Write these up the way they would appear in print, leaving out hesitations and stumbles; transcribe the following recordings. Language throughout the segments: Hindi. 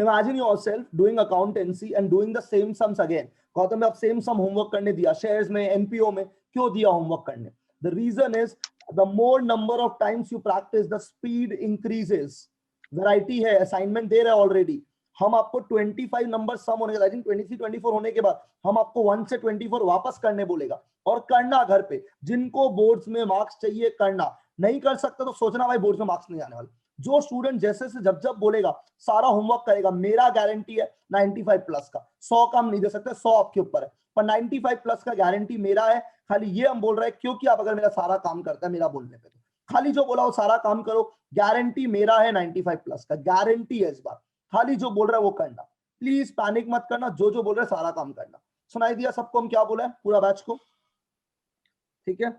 Imagine yourself doing accountancy and doing the same sums again. Gautam में अब सेम सम होमवर्क करने दिया, शेयर्स में, एनपीओ में, क्यों दिया होमवर्क करने? The reason is the more number of times you practice, the speed increases. Variety है, असाइनमेंट दे रहे हैं ऑलरेडी, हम आपको 25 नंबर सम होने के, आई थिंक 23 24 होने के बाद हम आपको 1 से 24 वापस करने बोलेगा, और करना घर पे। जिनको बोर्ड्स में मार्क्स चाहिए करना, नहीं कर सकते तो सोचना भाई बोर्ड्स में मार्क्स नहीं आने वाले। जो स्टूडेंट जैसे से जब जब बोलेगा सारा होमवर्क करेगा, मेरा गारंटी है 95 प्लस का, 100 कम नहीं दे सकते, 100 आपके ऊपर है, पर 95 प्लस का गारंटी मेरा है। खाली ये हम बोल रहे हैं क्योंकि आप अगर मेरा सारा काम करता है मेरा बोलने पे, तो खाली जो बोला वो सारा काम करो, गारंटी मेरा है 95 प्लस का, गारंटी है इस बार। खाली जो बोल रहा है वो करना, प्लीज पैनिक मत करना, जो जो बोल रहे हैं सारा काम करना। सुनाई दिया सबको हम क्या बोला है, पूरा बैच को? ठीक है,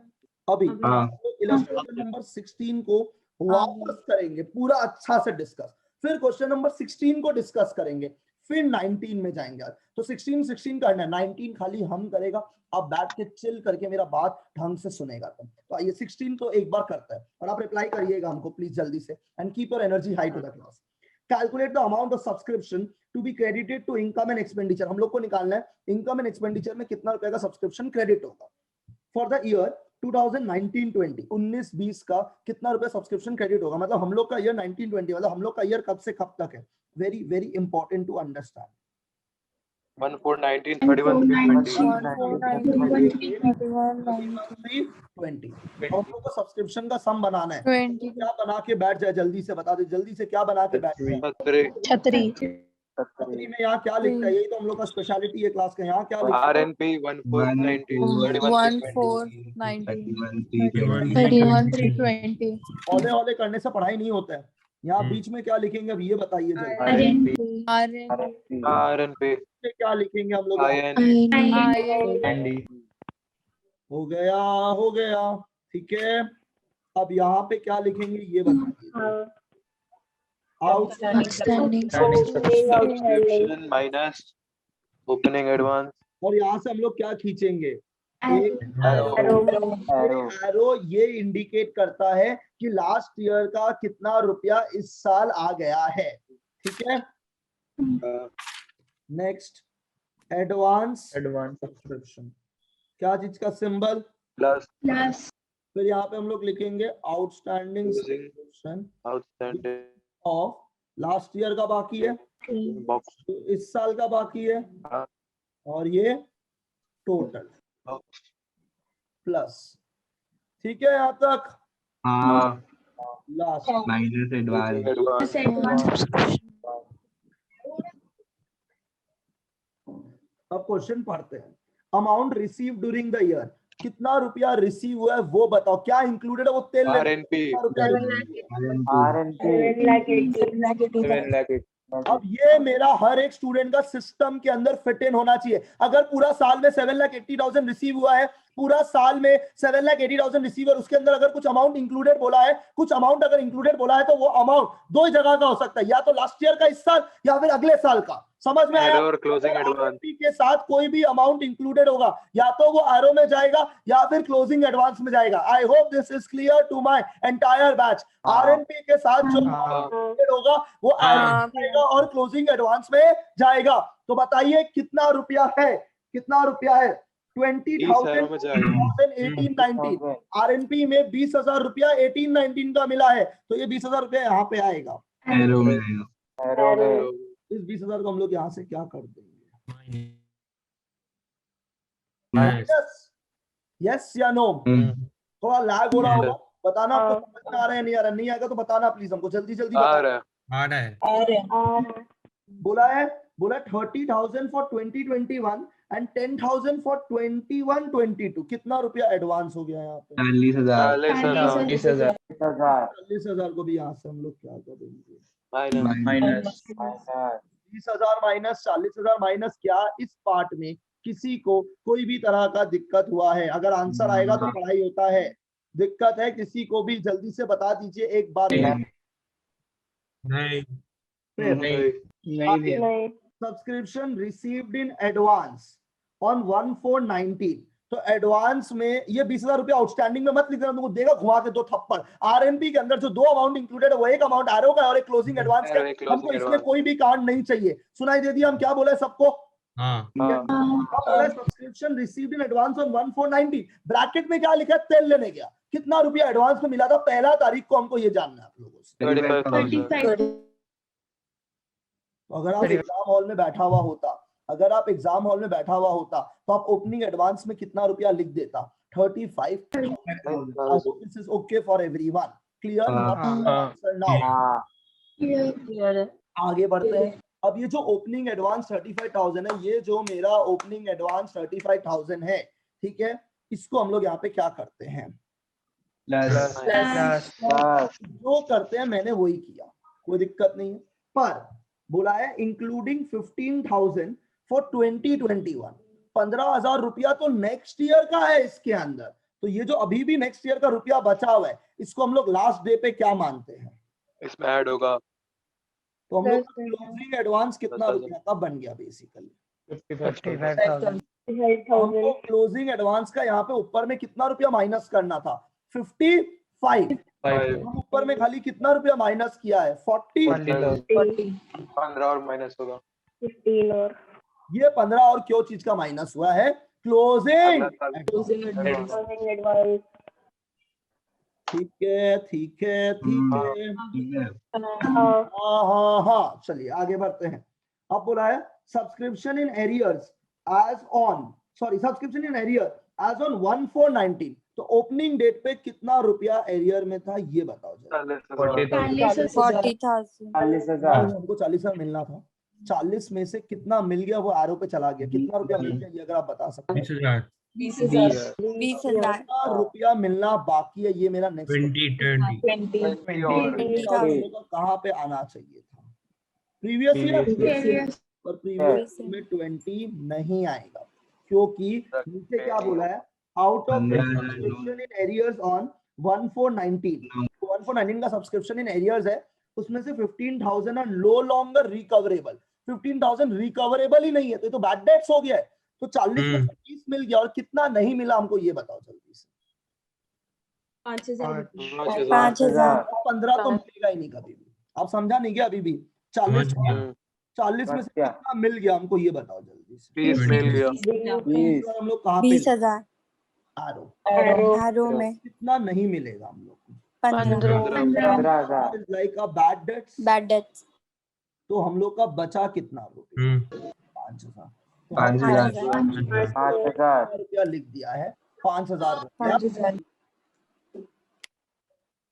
अभी इलस्ट्रेशन नंबर 16 को वापस करेंगे पूरा अच्छा से डिस्कस, फिर क्वेश्चन नंबर 16 को डिस्कस करेंगे, फिर 19 में जाएंगे। तो 16 करना है, 19 खाली हम करेगा, आप बैठ के चिल करके मेरा बात ढंग से सुनेगा। तो आइए 16 को एक बार करता है, और आप रिप्लाई करिएगा हमको प्लीज जल्दी से, and keep your energy high to the class. Calculate the amount of subscription to be credited to income and expenditure. हम लोग को निकालना है इनकम एंड एक्सपेंडिचर में कितना रुपए का सब्सक्रिप्शन क्रेडिट होगा फॉर द ईयर 2019-20, 19-20 का कितना रुपए सब्सक्रिप्शन क्रेडिट होगा। मतलब हम लोग का ईयर 19-20, मतलब हम लोग का ईयर कब से कब तक है, very very important to understand. 14-19, 31-20, और हम लोग को सब्सक्रिप्शन का सम बनाना है, क्या बना के बैठ जाए, जल्दी से बता दे, जल्दी से क्या बना के बैठ जाए। छतरी में यहाँ क्या लिखता है, यही तो हम लोग का स्पेशलिटी है क्लास का। यहाँ क्या लिखता है? RNP 1490, 31-320 हौले हौले करने से पढ़ाई नहीं होता है। यहाँ बीच में क्या लिखेंगे अब ये बताइए जल्दी। RNP क्या लिखेंगे हम लोग? हो गया, हो गया, ठीक है। अब यहाँ पे क्या लिखेंगे ये बताइए। Outstanding subscription minus opening advance, और यहाँ से हम लोग क्या खींचेंगे? arrow। एरो ये इंडिकेट करता है कि लास्ट ईयर का कितना रुपया इस साल आ गया है, ठीक है। नेक्स्ट, एडवांस सब्सक्रिप्शन, क्या चीज का सिंबल? प्लस। फिर यहाँ पे हम लोग लिखेंगे outstanding subscription of last year का बाकी है, तो इस साल का बाकी है, और ये टोटल प्लस, ठीक है यहाँ तक? Last minus advance. अब क्वेश्चन पढ़ते हैं। Amount receive during the year, कितना रुपया रिसीव हुआ है वो बताओ। क्या इंक्लूडेड है वो? तेल RNP 7 lakh। अब ये मेरा हर एक स्टूडेंट का सिस्टम के अंदर फिट इन होना चाहिए। अगर पूरा साल में 7,80,000 रिसीव हुआ है, पूरा साल में 7,80,000 रिसीव, और उसके अंदर अगर कुछ अमाउंट इंक्लूडेड बोला है, कुछ अमाउंट अगर इंक्लूडेड बोला है, तो वो अमाउंट दो ही जगह का हो सकता है, या तो लास्ट ईयर का इस साल, या फिर अगले साल का। समझ में आया? और क्लोजिंग एडवांस के साथ कोई भी अमाउंट इंक्लूडेड होगा, या तो वो एरो में जाएगा या फिर क्लोजिंग एडवांस में जाएगा। I hope this is clear to my entire batch. RNP के साथ जो इंक्लूडेड होगा वो एरो में जाएगा और क्लोजिंग एडवांस में जाएगा। तो बताइए कितना रुपया है, कितना रुपया है? 20,000 18-19। आरएनपी में 20,000 रुपया 18-19 का मिला है, तो ये 20,000 रुपया यहाँ पे आएगा, एरो में आएगा। इस 20,000 को हम लोग यहाँ से क्या कर देंगे? यस या नो? थोड़ा लैग हो रहा होगा, बताना आपको समझ में आ रहा है नहीं आ रहा? नहीं आएगा तो बताना प्लीज हमको, जल्दी जल्दी आ रहा है। बोला है 30,000 फॉर 2021 एंड 10,000 फॉर 21-22। कितना रुपया एडवांस हो गया यहाँ पे? 40,000। 40,000 को भी यहाँ से हम लोग क्या कर देंगे? माइनस 20,000 माइनस 40,000 माइनस क्या? इस पार्ट में किसी को कोई भी तरह का दिक्कत हुआ है? अगर आंसर आएगा तो पढ़ाई होता है। दिक्कत है किसी को भी? जल्दी से बता दीजिए एक बार। नहीं। Subscription received in advance on 1/4/19, तो एडवांस में ये 20,000 रुपया आउटस्टैंडिंग में मत लिख देना, तुमको देगा घुमा के दो थप्पड़। आरएनपी के अंदर जो दो अमाउंट इंक्लूडेड है वो एक अमाउंट आरओ का और एक क्लोजिंग एडवांस का। हमको इसमें कोई भी कार्ड नहीं चाहिए। सुनाई दे दिया हम क्या बोले सबको? Subscription received in advance on 1490, bracket में क्या लिखा है? तेल लेने गया, कितना रुपया एडवांस में मिला था 1 तारीख को, हमको ये जानना है आप लोगों से। 35,000। तो अगर आप एग्जाम हॉल में बैठा हुआ होता, अगर आप एग्जाम हॉल में बैठा हुआ होता तो आप ओपनिंग एडवांस में कितना रुपया लिख देता? 35,000। This is okay for everyone, clear? Now आगे बढ़ते हैं। अब ये जो ओपनिंग एडवांस 35,000 है, ये जो मेरा ओपनिंग एडवांस 35,000 है, ठीक है, इसको हम लोग यहाँ पे क्या करते हैं? जो करते हैं मैंने वही किया, कोई दिक्कत नहीं है। पर बोला है इंक्लूडिंग 15,000 फॉर 2021, 15,000 रुपया तो नेक्स्ट ईयर का है इसके अंदर। तो ये जो अभी भी नेक्स्ट ईयर का रुपया बचा हुआ है, इसको हम लोग लास्ट डे पे क्या मानते हैं? इसमें ऐड होगा। तो हम लोग क्लोजिंग एडवांस कितना रुपया का बन गया? बेसिकली 55,000। हमको क्लोजिंग एडवांस का यहाँ पे ऊपर में कितना रुपया माइनस करना था? 55। हम ऊपर में खाली कितना रुपया माइनस किया है? 40। 15 और माइनस होगा 15 और ये 15 और क्यों चीज का माइनस हुआ है? क्लोजिंग। एडवांस। ठीक है, ठीक है, ठीक है। ठीक है। हाँ, चलिए आगे बढ़ते हैं। अब बोला है subscription in arrears subscription in arrear as on 1419। तो ओपनिंग डेट पे कितना रुपया एरियर में था ये बताओ जरा। 40,000। हमको 40,000 मिलना था, 40 में से कितना मिल गया वो आरो पे चला गया, कितना रुपया मिल गया ये अगर आप बता सकते हैं? 20,000। कितना रुपया मिलना बाकी है ये मेरा नेक्स्ट 20। कहाँ पे आना चाहिए था? Previous year. पर प्रीवियस में 20 नहीं आएगा, क्योंकि नीचे क्या बोला है? Out of subscription in arrears on 1419, 1419 का सब्सक्रिप्शन इन एरियर्स है, उसमें से 15,000 are no longer recoverable. 15,000 recoverable ही नहीं है, तो बैड डेट्स हो गया है। तो 40 में 20 मिल गया, और कितना नहीं मिला हमको ये बताओ जल्दी से। 5,000। 15 तो मिलेगा ही नहीं कभी भी। आप समझा नहीं क्या? अभी भी 40 में से कितना मिल गया हमको ये बताओ जल्दी से। 20 मिल गया। हम लोग कहाँ पे? 20,000। आरो में कितना नहीं मिलेगा हम लोग को? 15,000। Like a bad debts. तो हम लोग का बचा कितना रुपया? 5,000। 5,000 रुपया लिख दिया है, 5,000 रुपया।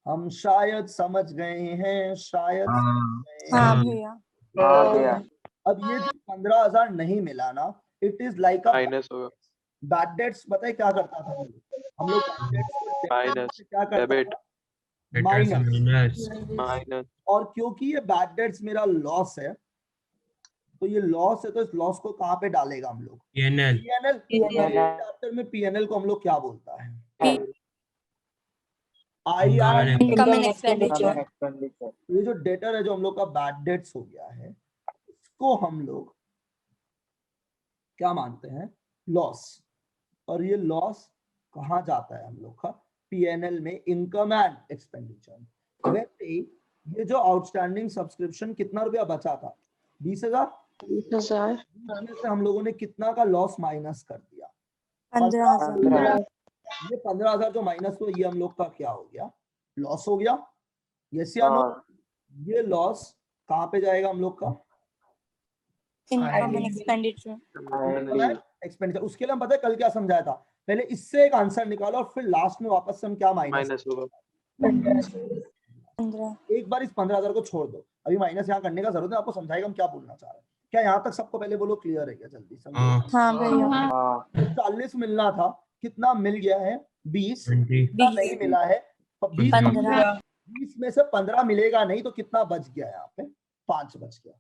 हम शायद समझ गए हैं, शायद हाँ भैया। अब ये जो 15,000 नहीं मिला ना, it is like a minus होगा। Bad debts. पता है क्या करता था हम लोग? माइनस क्या करता डेबिट था? माइनस। माइनस। और क्योंकि ये बैड डेट्स मेरा लॉस है, तो ये लॉस है, तो इस लॉस को कहाँ पे डालेगा हम लोग? पीएनएल। चैप्टर में पीएनएल को हम लोग क्या बोलता है? Income and expenditure. ये जो डेटर है, जो हम लोग का बैड डेट्स हो गया है, इसको हम लोग क्या मानते हैं? लॉस। और ये लॉस कहाँ जाता है हम लोग का? पीएनएल में, इनकम एंड एक्सपेंडिचर। वैसे ये जो आउटस्टैंडिंग सब्सक्रिप्शन कितना रुपया बचा था? 20,000। 20,000 में से हम लोगों ने कितना का लॉस माइनस कर दिया? 15,000। ये 15,000 जो माइनस हुआ, ये हम लोग का क्या हो गया? लॉस हो गया। यस या नो? ये लॉस कहाँ पे जाएगा हम लोग का? Income and expenditure. एक्सपेंडिचर। उसके लिए हम पता है कल क्या समझाया था? पहले इससे एक आंसर निकालो और फिर लास्ट में वापस से हम क्या माइनस होगा। 15। एक बार इस 15,000 को छोड़ दो, अभी माइनस यहाँ करने का जरूरत है। आपको समझाएगा हम क्या बोलना चाह रहे हैं। क्या यहाँ तक सबको पहले बोलो क्लियर है क्या? जल्दी समझो। हाँ भैया। 40 मिलना था, कितना मिल गया है? 20। 20 नहीं मिला है 20। 20 में से 15 मिलेगा नहीं, तो कितना बच गया यहाँ पे? 5 बच गया।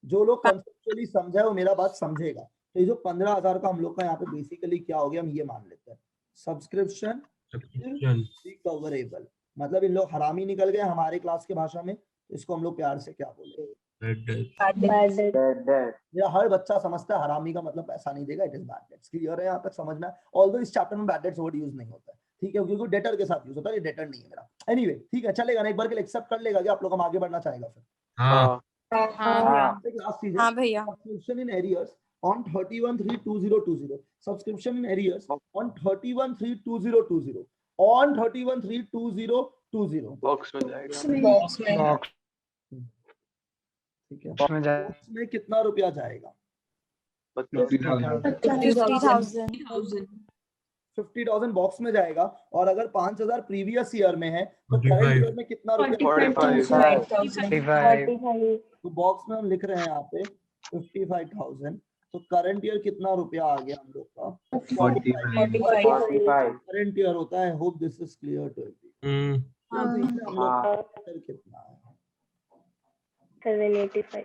जो लोग कंसेप्चुअली समझे वो मेरा बात समझेगा। तो ये जो 15,000 का हम लोग का यहाँ पे बेसिकली क्या हो गया, हम ये मान लेते हैं सब्सक्रिप्शन रिकवरेबल। मतलब इन लोग हरामी निकल गए हमारे क्लास के भाषा में, इसको हम लोग प्यार से क्या बोले? bad debt, ये हर बच्चा समझता है हरामी का मतलब पैसा नहीं देगा, it is bad debts. Clear है यहाँ तक समझ में? ऑल्दो इस चैप्टर में बैड डेट्स वर्ड यूज नहीं होता है, ठीक है, क्योंकि डेटर के साथ यूज होता है, ये डेटर नहीं है मेरा। एनीवे ठीक है, चलेगा ना, एक बार के लिए एक्सेप्ट कर लेगा कि आप लोग हम आगे बढ़ना चाहेगा फिर। हाँ लास्ट चीज है हाँ भैया। Subscription in arrears on 31/3/2020, subscription in arrears on 31/3/2020, on 31/3/2020। Box में जाएगा। ठीक है, बॉक्स में कितना रुपया जाएगा? 50,000 50,000 50,000 बॉक्स में जाएगा। और अगर 5,000 प्रीवियस ईयर में है तो करंट ईयर में कितना रुपया? 45,000। तो बॉक्स में हम लिख रहे हैं यहाँ पे 55,000, तो करंट ईयर कितना रुपया आ गया हम लोग का? 45 करंट ईयर होता है। Hope this is clear to everyone. हम लोग का कितना है? 785।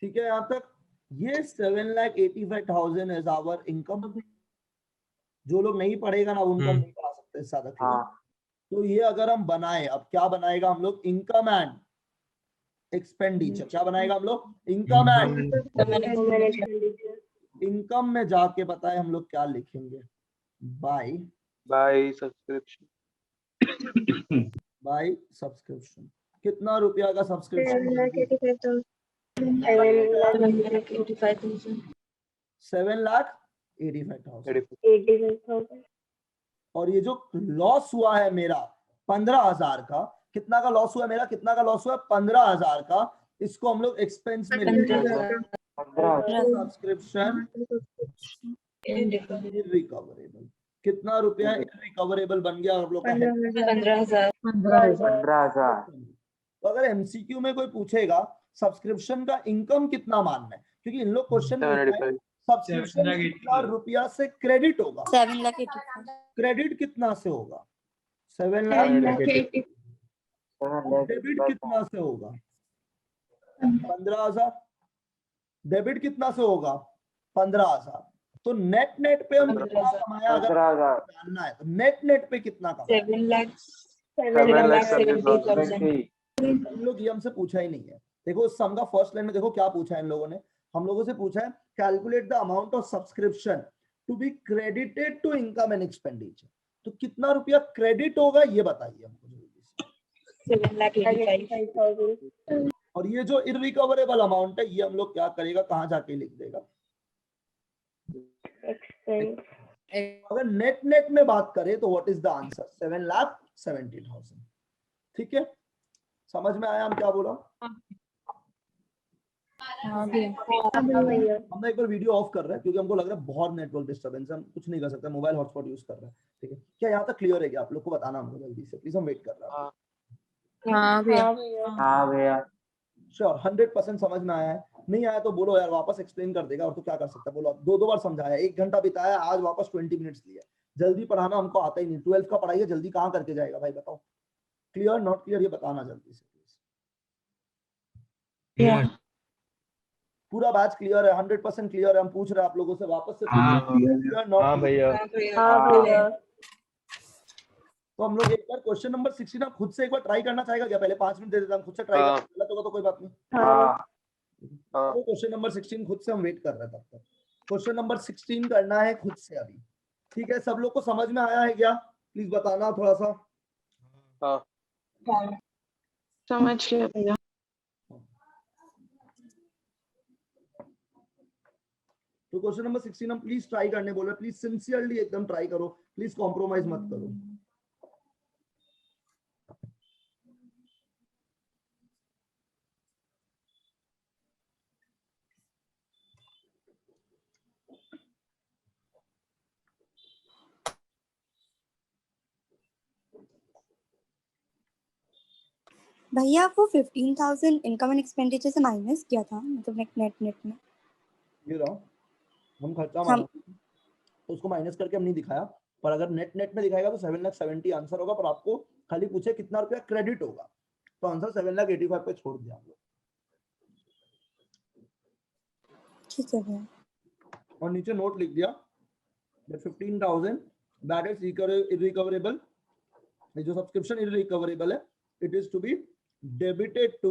ठीक है, यहाँ तक ये 7,85,000 इज आवर इनकम। जो लोग नहीं पढ़ेगा ना उनको हम नहीं पढ़ा सकते ज्यादा क्लियर। तो ये अगर हम बनाए, अब क्या बनाएगा हम लोग? Income and expenditure. क्या बनाएगा हम लोग? Income and. इनकम में जाके बताए हम लोग क्या लिखेंगे? By subscription. By subscription. कितना रुपया का सब्सक्रिप्शन? 7,85,000। और ये जो लॉस हुआ है मेरा 15,000 का, कितना का लॉस हुआ है मेरा? कितना का लॉस हुआ है? 15,000 का। इसको हम लोग एक्सपेंस में लिखेंगे। Subscription irrecoverable. कितना रुपया इररिकवरेबल बन गया आप लोग का? 15,000। तो अगर एमसीक्यू में कोई पूछेगा सब्सक्रिप्शन का इनकम कितना मानना है, क्योंकि इन लोग क्वेश्चन सब्सक्रिप्शन कितना रुपया से क्रेडिट होगा? 7,85,000। क्रेडिट कितना से होगा? 7 लाख। डेबिट कितना से होगा? 15,000। डेबिट कितना से होगा? 15,000। तो नेट नेट पे हम कितना कमाया अगर जानना है तो नेट पे कितना कमाया? 7,70,000। हम लोग ये हमसे पूछा ही नहीं है। देखो सम का फर्स्ट लाइन में देखो क्या पूछा है इन लोगों ने। हम लोगों से पूछा है calculate the amount of subscription to be credited to income and expenditure. तो कितना रुपया क्रेडिट होगा ये बताइए हमको जल्दी से। 7,85,000। और ये जो इररिकवरेबल अमाउंट है ये हम लोग क्या करेगा? कहाँ जाके लिख देगा? Expense। अगर नेट नेट में बात करें तो व्हाट इज द आंसर? 7,70,000। ठीक है, समझ में आया हम क्या बोला? हम एक बार वीडियो ऑफ कर रहे हैं क्योंकि हमको लग रहा है बहुत नेटवर्क डिस्टर्बेंस है, हम कुछ नहीं कर सकते, मोबाइल हॉटस्पॉट यूज कर रहे हैं। ठीक है, क्या यहाँ तक क्लियर है? क्या आप लोग को बताना हमको जल्दी से प्लीज, हम वेट कर रहे हैं। हाँ भैया। श्योर 100% समझ में आया है? नहीं आया तो बोलो यार, वापस एक्सप्लेन कर देगा और तो क्या कर सकता है। बोलो, 2 बार समझाया, 1 घंटा बिताया, आज वापस 20 मिनट्स लिया। जल्दी पढ़ाना हमको आता ही नहीं। 12th का पढ़ाइए, जल्दी कहाँ करके जाएगा भाई बताओ? क्लियर नॉट क्लियर ये बताना जल्दी से प्लीज। पूरा बैच क्लियर है? 100% क्लियर है? हम पूछ रहे हैं आप लोगों से वापस से। हाँ भैया। तो हम लोग एक बार क्वेश्चन नंबर 16 आप खुद से एक बार ट्राई करना चाहेगा क्या? पहले 5 मिनट दे देता, हम खुद से ट्राई करते हैं, गलत होगा तो कोई बात नहीं। तो क्वेश्चन नंबर 16 खुद से हम वेट कर रहे हैं तब तक। क्वेश्चन नंबर 16 करना है खुद से अभी। ठीक है, सब लोग को समझ में आया है क्या? प्लीज बताना थोड़ा सा। समझ गया भैया। तो क्वेश्चन नंबर 16 हम प्लीज ट्राई करने बोल रहे हैं। प्लीज सिंसियरली एकदम ट्राई करो, प्लीज कॉम्प्रोमाइज मत करो। भैया वो 15,000 इनकम एंड एक्सपेंडिचर से माइनस किया था, मतलब नेट में। ये रहा, हम खर्चा माना तो उसको माइनस करके हम नहीं दिखाया, पर अगर नेट में दिखाएगा तो 7,70,000 आंसर होगा। पर आपको खाली पूछे कितना रुपया क्रेडिट होगा, तो आंसर 7,85,000 पे छोड़ दिया हम लोग। ठीक है भैया। और नीचे नोट लिख दिया 15,000 दैट इज इररिकवरेबल। जो सब्सक्रिप्शन इररिकवरेबल है, it is to be debited to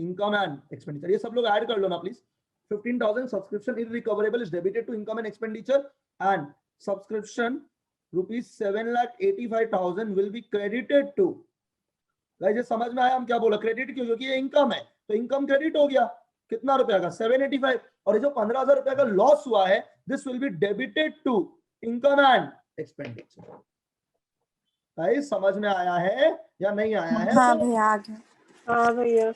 income and expenditure, ये सब लोग ऐड कर लो ना please. 15,000 subscription irrecoverable is debited to income and expenditure and subscription ₹7,85,000 will be credited to. Guys ये समझ में आया हम क्या बोला? क्रेडिट क्यों? क्योंकि ये इनकम है, तो इनकम क्रेडिट हो गया। कितना रुपया का? 785। और ये जो 15,000 रुपया का लॉस हुआ है, this will be debited to income and expenditure. Guys समझ में आया है या नहीं आया है? हाँ भैया आ गया। हाँ भैया।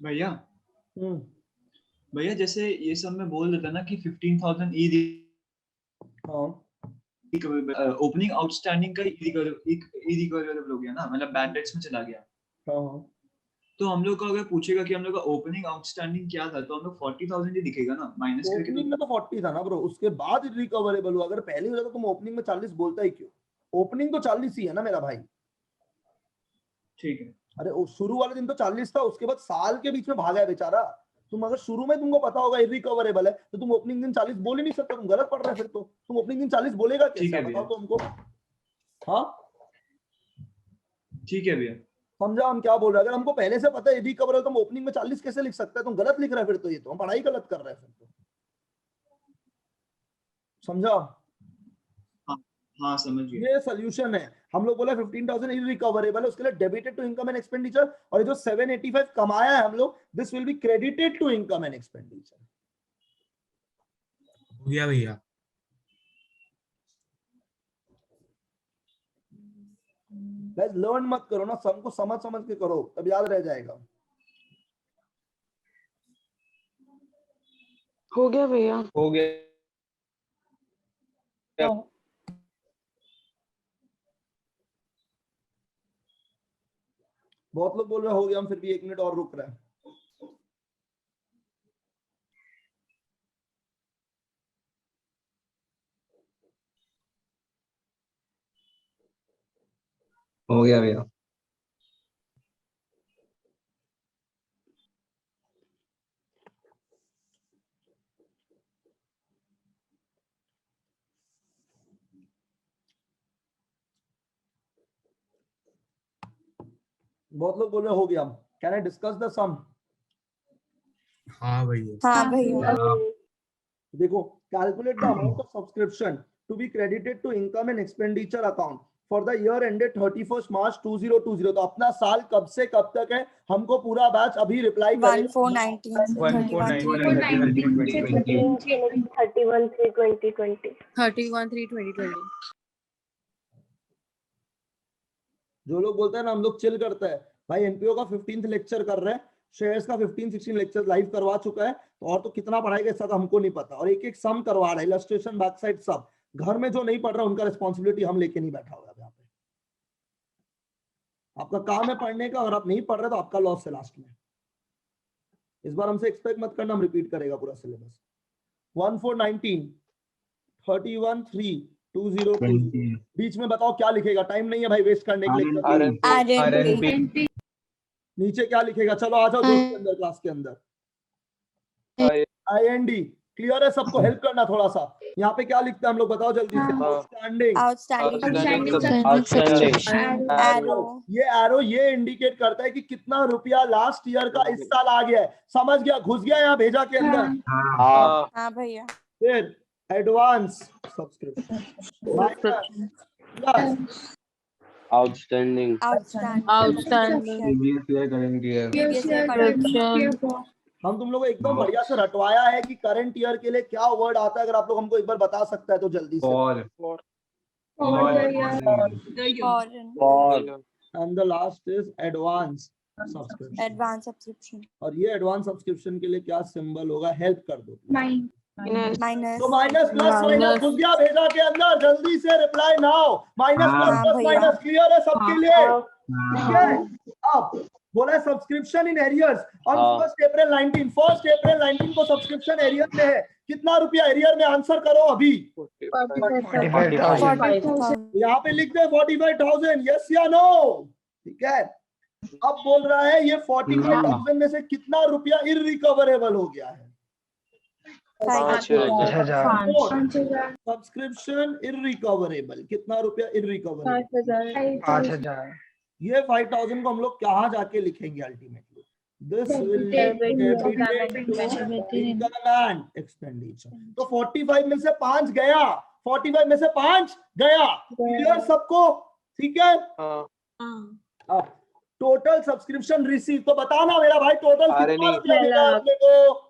भैया हम्म, भैया जैसे ये सब में बोल देता ना कि 15,000 हाँ ओपनिंग आउटस्टैंडिंग का इरिकवरेबल हो गया ना, मतलब बैड डेट्स में चला गया। हाँ तो हम लोग का अगर पूछेगा कि हम लोग का ओपनिंग आउटस्टैंडिंग क्या था, तो हम लोग 40,000 ही दिखेगा ना, माइनस करके। ओपनिंग में तो 40 था ना ब्रो, उसके बाद रिकवरेबल हुआ। अगर पहले हो जाता तुम ओपनिंग में 40 बोलता ही क्यों? ओपनिंग तो 40 ही है ना मेरा भाई। ठीक है। अरे शुरू वाले दिन तो 40 था, उसके बाद साल के बीच में भागा है बेचारा। तुम अगर शुरू में तुमको पता होगा इरिकवरेबल है, तो तुम ओपनिंग दिन 40 बोल ही नहीं सकते, तुम गलत पढ़ रहे। फिर तो तुम ओपनिंग दिन 40 बोलेगा कैसे? बताओ तो हमको। हाँ ठीक है भैया, समझा हम क्या बोल रहे हैं? अगर हमको पहले से पता है इरिकवरेबल, तो हम ओपनिंग में 40 कैसे लिख सकते हैं? तुम गलत लिख रहे हैं फिर तो, ये तो हम पढ़ाई गलत कर रहे हैं फिर तो। समझा? हाँ समझ गया। ये सोल्यूशन है। हम लोग बोला 15,000 इरिकवरेबल है, उसके लिए debited to income and expenditure, और ये जो 785 कमाया है हम लोग, this will be credited to income and expenditure. हो गया भैया। गाइस लर्न मत करो ना, सबको समझ समझ के करो, तब याद रह जाएगा। हो गया भैया। हो गया। बहुत लोग बोल रहे हो गया, हम फिर भी 1 मिनट और रुक रहे हैं। हो गया भैया। बहुत लोग बोल रहे हो गया। Can I discuss the sum? हाँ भैया। हाँ भैया। देखो, calculate the amount of subscription to be credited to income and expenditure account for the year ended 31 March 2020। तो अपना साल कब से कब तक है, हमको पूरा बैच अभी रिप्लाई करेगा। 1419 से 31/3/2020। जो लोग बोलते हैं ना हम लोग चिल करते हैं, भाई एनपीओ का 15th लेक्चर कर रहे हैं, शेयर्स का 15-16 लेक्चर लाइव करवा चुका है, तो और तो कितना पढ़ाएगा इसका तो हमको नहीं पता। और एक एक सम करवा रहा है, इलस्ट्रेशन बैक साइड सब। घर में जो नहीं पढ़ रहा उनका रिस्पॉन्सिबिलिटी हम लेके नहीं बैठा हुआ यहाँ पे। आपका काम है पढ़ने का, और आप नहीं पढ़ रहे तो आपका लॉस है लास्ट में। इस बार हमसे एक्सपेक्ट मत करना हम रिपीट करेगा पूरा सिलेबस। 1419 31/3 2020 बीच में बताओ क्या लिखेगा? टाइम नहीं है भाई वेस्ट करने के लिए। RNP। नीचे क्या लिखेगा? चलो आ जाओ दोस्त के अंदर, क्लास के अंदर। IND क्लियर है सबको? हेल्प करना थोड़ा सा। यहाँ पे क्या लिखते हैं हम लोग बताओ जल्दी से? आउटस्टैंडिंग। एरो। ये एरो ये इंडिकेट करता है कि कितना रुपया लास्ट ईयर का इस साल आ गया है। समझ गया? घुस गया यहाँ भेजा के अंदर? हाँ भैया। फिर एडवांस सब्सक्रिप्शन आउटस्टैंडिंग। हम तुम लोग को एकदम बढ़िया से रटवाया है कि करंट ईयर के लिए क्या वर्ड आता है। अगर आप लोग हमको एक बार बता सकता है तो जल्दी से। And the last is advance subscription. और ये एडवांस सब्सक्रिप्शन के लिए क्या सिंबल होगा? हेल्प कर दो। माइनस। तो माइनस प्लस माइनस घुस गया भेजा के अंदर, जल्दी से reply now. Minus plus plus minus clear है सबके लिए? ठीक है। अब बोला है सब्सक्रिप्शन इन एरियर्स ऑन 1 अप्रैल 19 को सब्सक्रिप्शन एरियर में है। कितना रुपया एरियर में, आंसर करो अभी। 45,000 यहाँ पे लिख दे 45,000, यस या नो। ठीक है, अब बोल रहा है ये 45,000 में से कितना रुपया इररिकवरेबल हो गया है। 5,000 सब्सक्रिप्शन इररिकवरेबल, कितना रुपया इररिकवरेबल? 5,000 ये 5,000 को हम लोग कहाँ जाके लिखेंगे ultimately? This will income and expenditure. तो 45 में से 5 गया, 45 में से 5 गया, क्लियर सबको? ठीक है, अब टोटल सब्सक्रिप्शन रिसीव तो बताना मेरा भाई, टोटल कितना रुपया मिला अपने को?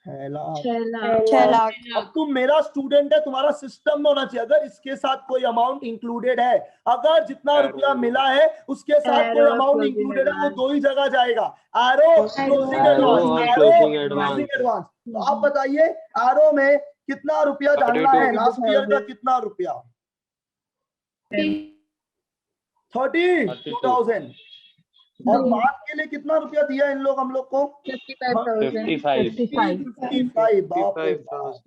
6 लाख। 6 लाख। अब तुम मेरा स्टूडेंट है, तुम्हारा सिस्टम में होना चाहिए, अगर इसके साथ कोई अमाउंट इंक्लूडेड है, अगर जितना रुपया मिला है उसके साथ कोई अमाउंट इंक्लूडेड है, वो 2 ही जगह जाएगा, arrow closing advance, arrow closing advance. तो आप बताइए एरो में कितना रुपया डालना है, लास्ट ईयर का कितना रुपया? 32,000। और मार्च के लिए कितना रुपया दिया इन लोग हम लोग को? 55। बाप रे बाप।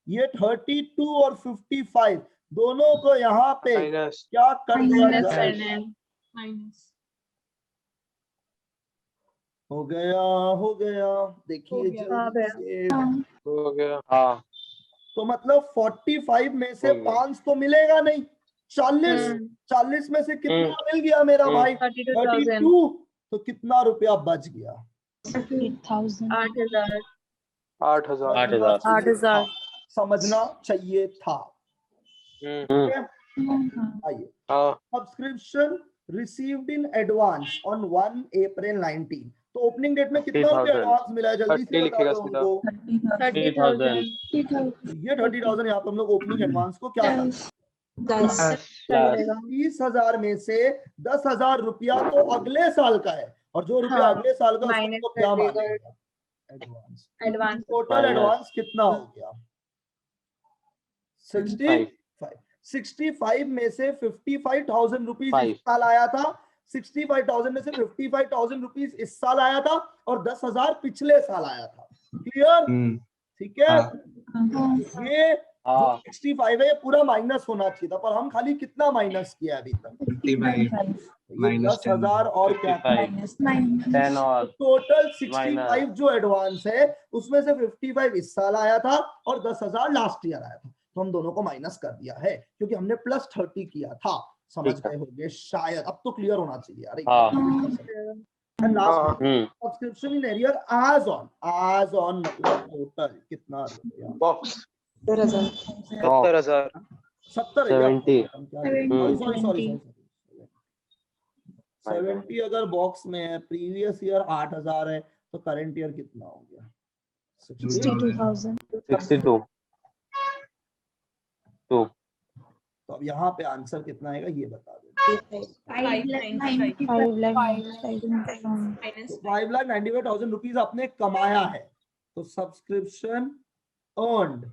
ये 32 और 55 दोनों को यहाँ पे क्या कर दिया जाए? हो गया, हो गया, देखिए जल्दी से हो गया। हाँ, तो मतलब 45 में से 5 तो मिलेगा नहीं, 40 में से कितना मिल गया मेरा भाई? 32। तो कितना रुपया बच गया? 8,000 समझना चाहिए था। आइए, subscription received in advance on 1 अप्रैल 19। तो ओपनिंग डेट में कितना रुपया 30,000 एडवांस मिला है, जल्दी से लिखेगा बता दो सीधा। हमको। 30,000 ये 30,000 यहाँ पे हम लोग ओपनिंग एडवांस को क्या करते हैं? 30,000 में से 10,000 रुपया तो अगले साल का है, और जो रुपया अगले साल का है उसको क्या मानेगा? एडवांस। टोटल एडवांस कितना हो गया? 65। 65 में से 55,000 रुपीज इस साल आया था, 65,000 में से 55,000 रुपीज इस साल आया था, और 10,000 पिछले साल आया था। क्लियर? ठीक है, ये जो 65 है ये पूरा माइनस होना चाहिए था, पर हम खाली कितना माइनस किया अभी तक? 10,000 और क्या? 10 और टोटल 65 जो एडवांस है उसमें से 55 इस साल आया था और 10,000 लास्ट ईयर आया था, तो हम दोनों को माइनस कर दिया है क्योंकि हमने +30 किया था। समझ गए होंगे शायद, अब तो क्लियर होना चाहिए। अरे subscription in arrear as on मतलब टोटल कितना रुपया? बॉक्स 70,000 70,000 70 अगर बॉक्स में है, प्रीवियस ईयर 8,000 है, तो करंट ईयर कितना हो गया? 62। तो अब यहाँ पे आंसर कितना आएगा ये बता दो। 5,95,000 रुपीज आपने कमाया है, तो सब्सक्रिप्शन अर्नड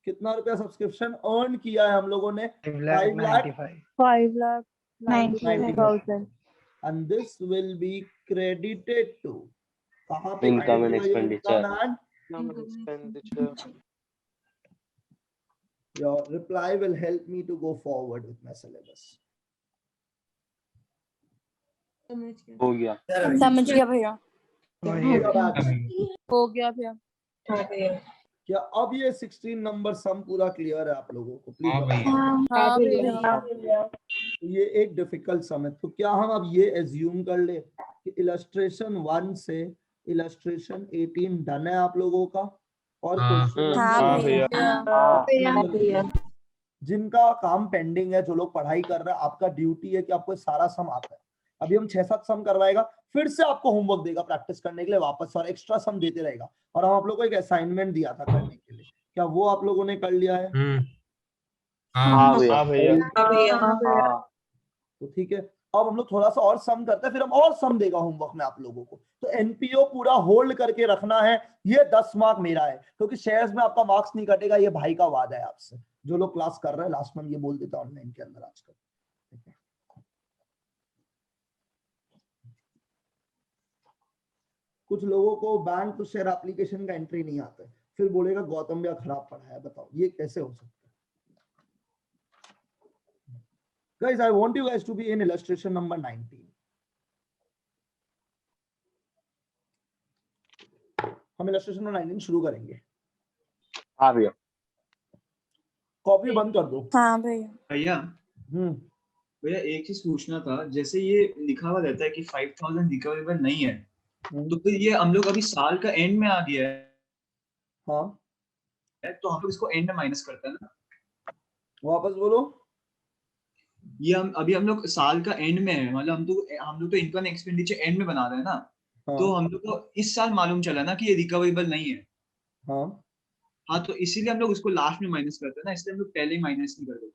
कितना रुपया? सब्सक्रिप्शन अर्न किया है हम लोगों ने 5,95,000 and this will be credited to कहाँ पे? Income and expenditure. Your reply will help me to go forward with my syllabus. हो गया। समझ गया भैया। हो गया भैया। क्या अब ये 16 नंबर सम पूरा क्लियर है आप लोगों को? प्लीज हाँ भैया। ये एक डिफिकल्ट सम है, तो क्या हम अब ये एज्यूम कर ले कि इलस्ट्रेशन 1 से इलस्ट्रेशन 18 डन है आप लोगों का? और हाँ भैया। जिनका काम पेंडिंग है, जो लोग पढ़ाई कर रहे हैं, आपका ड्यूटी है कि आपको सारा सम आता है। अभी हम 6-7 सम करवाएगा, फिर से आपको होमवर्क देगा प्रैक्टिस करने के लिए वापस, और एक्स्ट्रा सम देते रहेगा। और हम आप लोगों को एक असाइनमेंट दिया था करने के लिए, क्या वो आप लोगों ने कर लिया है? हाँ भैया। तो ठीक है, अब हम लोग थोड़ा सा और सम करते हैं, फिर हम और सम देगा होमवर्क में आप लोगों को। तो एनपीओ पूरा होल्ड करके रखना है। ये 10 मार्क मेरा है, क्योंकि शेयर्स में आपका मार्क्स नहीं कटेगा, ये भाई का वादा है आपसे। जो लोग क्लास कर रहे हैं लास्ट मंथ ये बोल देता ऑनलाइन के अंदर आजकल। ठीक है, कुछ लोगों को बैंक टू शेयर एप्लीकेशन का एंट्री नहीं आता है, फिर बोलेगा गौतम भैया खराब पढ़ाया। बताओ ये कैसे हो सकता है? Guys, I want you guys to be in illustration number 19. हम illustration number 19 शुरू करेंगे। हाँ भैया। कॉपी बंद कर दो। हाँ भैया। भैया भैया एक चीज पूछना था, जैसे ये लिखा हुआ रहता है कि 5000 रिकवरेबल नहीं है, तो फिर ये हम लोग अभी साल का एंड में आ गया है, हाँ तो हम लोग इसको एंड में माइनस करते हैं ना। वापस बोलो। ये हम लोग साल का एंड में है, मतलब हम लोग तो इनकम एक्सपेंडिचर एंड में बना रहे हैं ना। हाँ, तो हम लोग को इस साल मालूम चला ना कि ये रिकवरेबल नहीं है। हाँ तो इसीलिए हम लोग उसको लास्ट में माइनस करते हैं ना, इसलिए हम लोग पहले ही माइनस नहीं करते।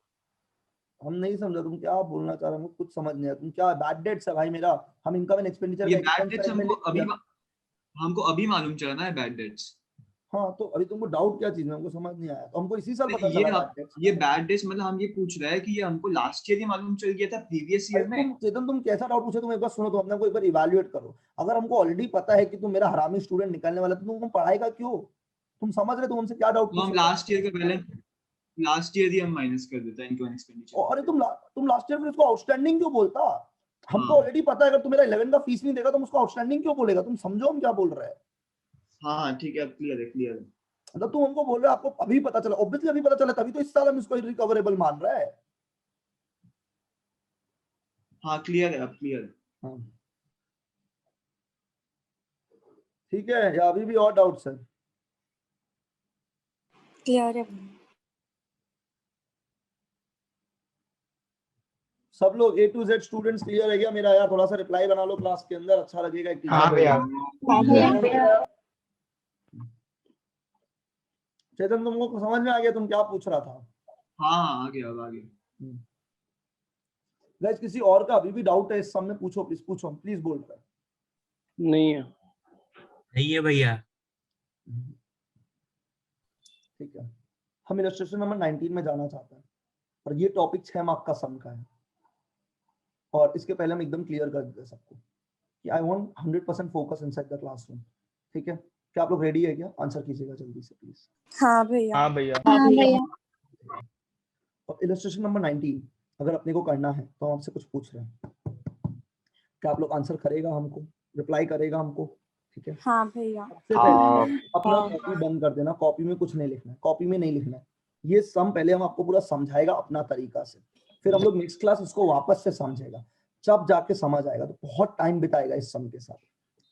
हम नहीं समझा तुम क्या बोलना चाह रहे हो, कुछ समझ नहीं आया। तुम क्या बैड डेट्स है भाई मेरा? हम इनकम एंड एक्सपेंडिचर ये बैड डेट्स हमको अभी मालूम चला ना, बैड डेट्स। हाँ तो अभी तुमको डाउट क्या चीज में, हमको समझ नहीं आया। तो हमको इसी साल पता ये चला bad debts। ये बैड डेट्स मतलब हम ये पूछ रहे हैं कि ये हमको लास्ट ईयर ही मालूम चल गया था, प्रीवियस ईयर में। चेतन तुम कैसा डाउट पूछे, तुम एक बार सुनो तो अपने को एक बार इवैल्यूएट करो। अगर हमको ऑलरेडी पता है कि तुम मेरा हरामी स्टूडेंट निकलने वाला, तो तुम पढ़ाएगा क्यों? तुम समझ रहे, तुम हमसे क्या डाउट? हम लास्ट ईयर का बैलेंस लास्ट ईयर ही हम माइनस कर देता है इनकम एक्सपेंडिचर। अरे तुम लास्ट ईयर में उसको आउटस्टैंडिंग क्यों बोलता? हमको हाँ। ऑलरेडी पता है अगर तुम मेरा 11 का फीस नहीं देगा तुम उसको आउटस्टैंडिंग क्यों बोलेगा? तुम समझो हम क्या बोल रहे हैं। हाँ ठीक है, अब क्लियर है। मतलब तुम हमको बोल रहे हो आपको अभी पता चला, ऑब्वियसली अभी पता चला, तभी तो इस साल हम इसको रिकवरेबल मान रहे हैं। हाँ क्लियर है, अब क्लियर है। हाँ ठीक है, या अभी भी और डाउट्स है? क्लियर है। सब लोग A to Z students clear है क्या मेरा? यार थोड़ा सा रिप्लाई बना लो क्लास के अंदर, अच्छा लगेगा। एक हाँ भैया। चेतन तुमको समझ में आ गया तुम क्या पूछ रहा था? हाँ आ गया। गाइस किसी और का अभी भी डाउट है इस सम में? पूछो प्लीज बोल कर। नहीं है भैया। ठीक है, हम इलस्ट्रेशन नंबर 19 में जाना चाहते हैं और ये टॉपिक 6 मार्क का सम का है। और इसके पहले हम एकदम क्लियर कर देते सबको कि I want 100% focus inside the classroom. ठीक है, क्या आप लोग रेडी है क्या? आंसर कीजिएगा जल्दी से प्लीज। हाँ भैया। हाँ भैया। और इलस्ट्रेशन नंबर 19 अगर अपने को करना है तो हम आपसे कुछ पूछ रहे हैं, क्या आप लोग आंसर करेगा हमको, रिप्लाई करेगा हमको? ठीक है हाँ भैया। सबसे पहले अपना कॉपी बंद कर देना, कॉपी में कुछ नहीं लिखना है, कॉपी में नहीं लिखना है। ये सम पहले हम आपको पूरा समझाएगा अपना तरीका से, फिर हम लोग नेक्स्ट क्लास इसको वापस से समझेगा, जब जाके समझ आएगा तो बहुत टाइम बिताएगा इस सम के साथ।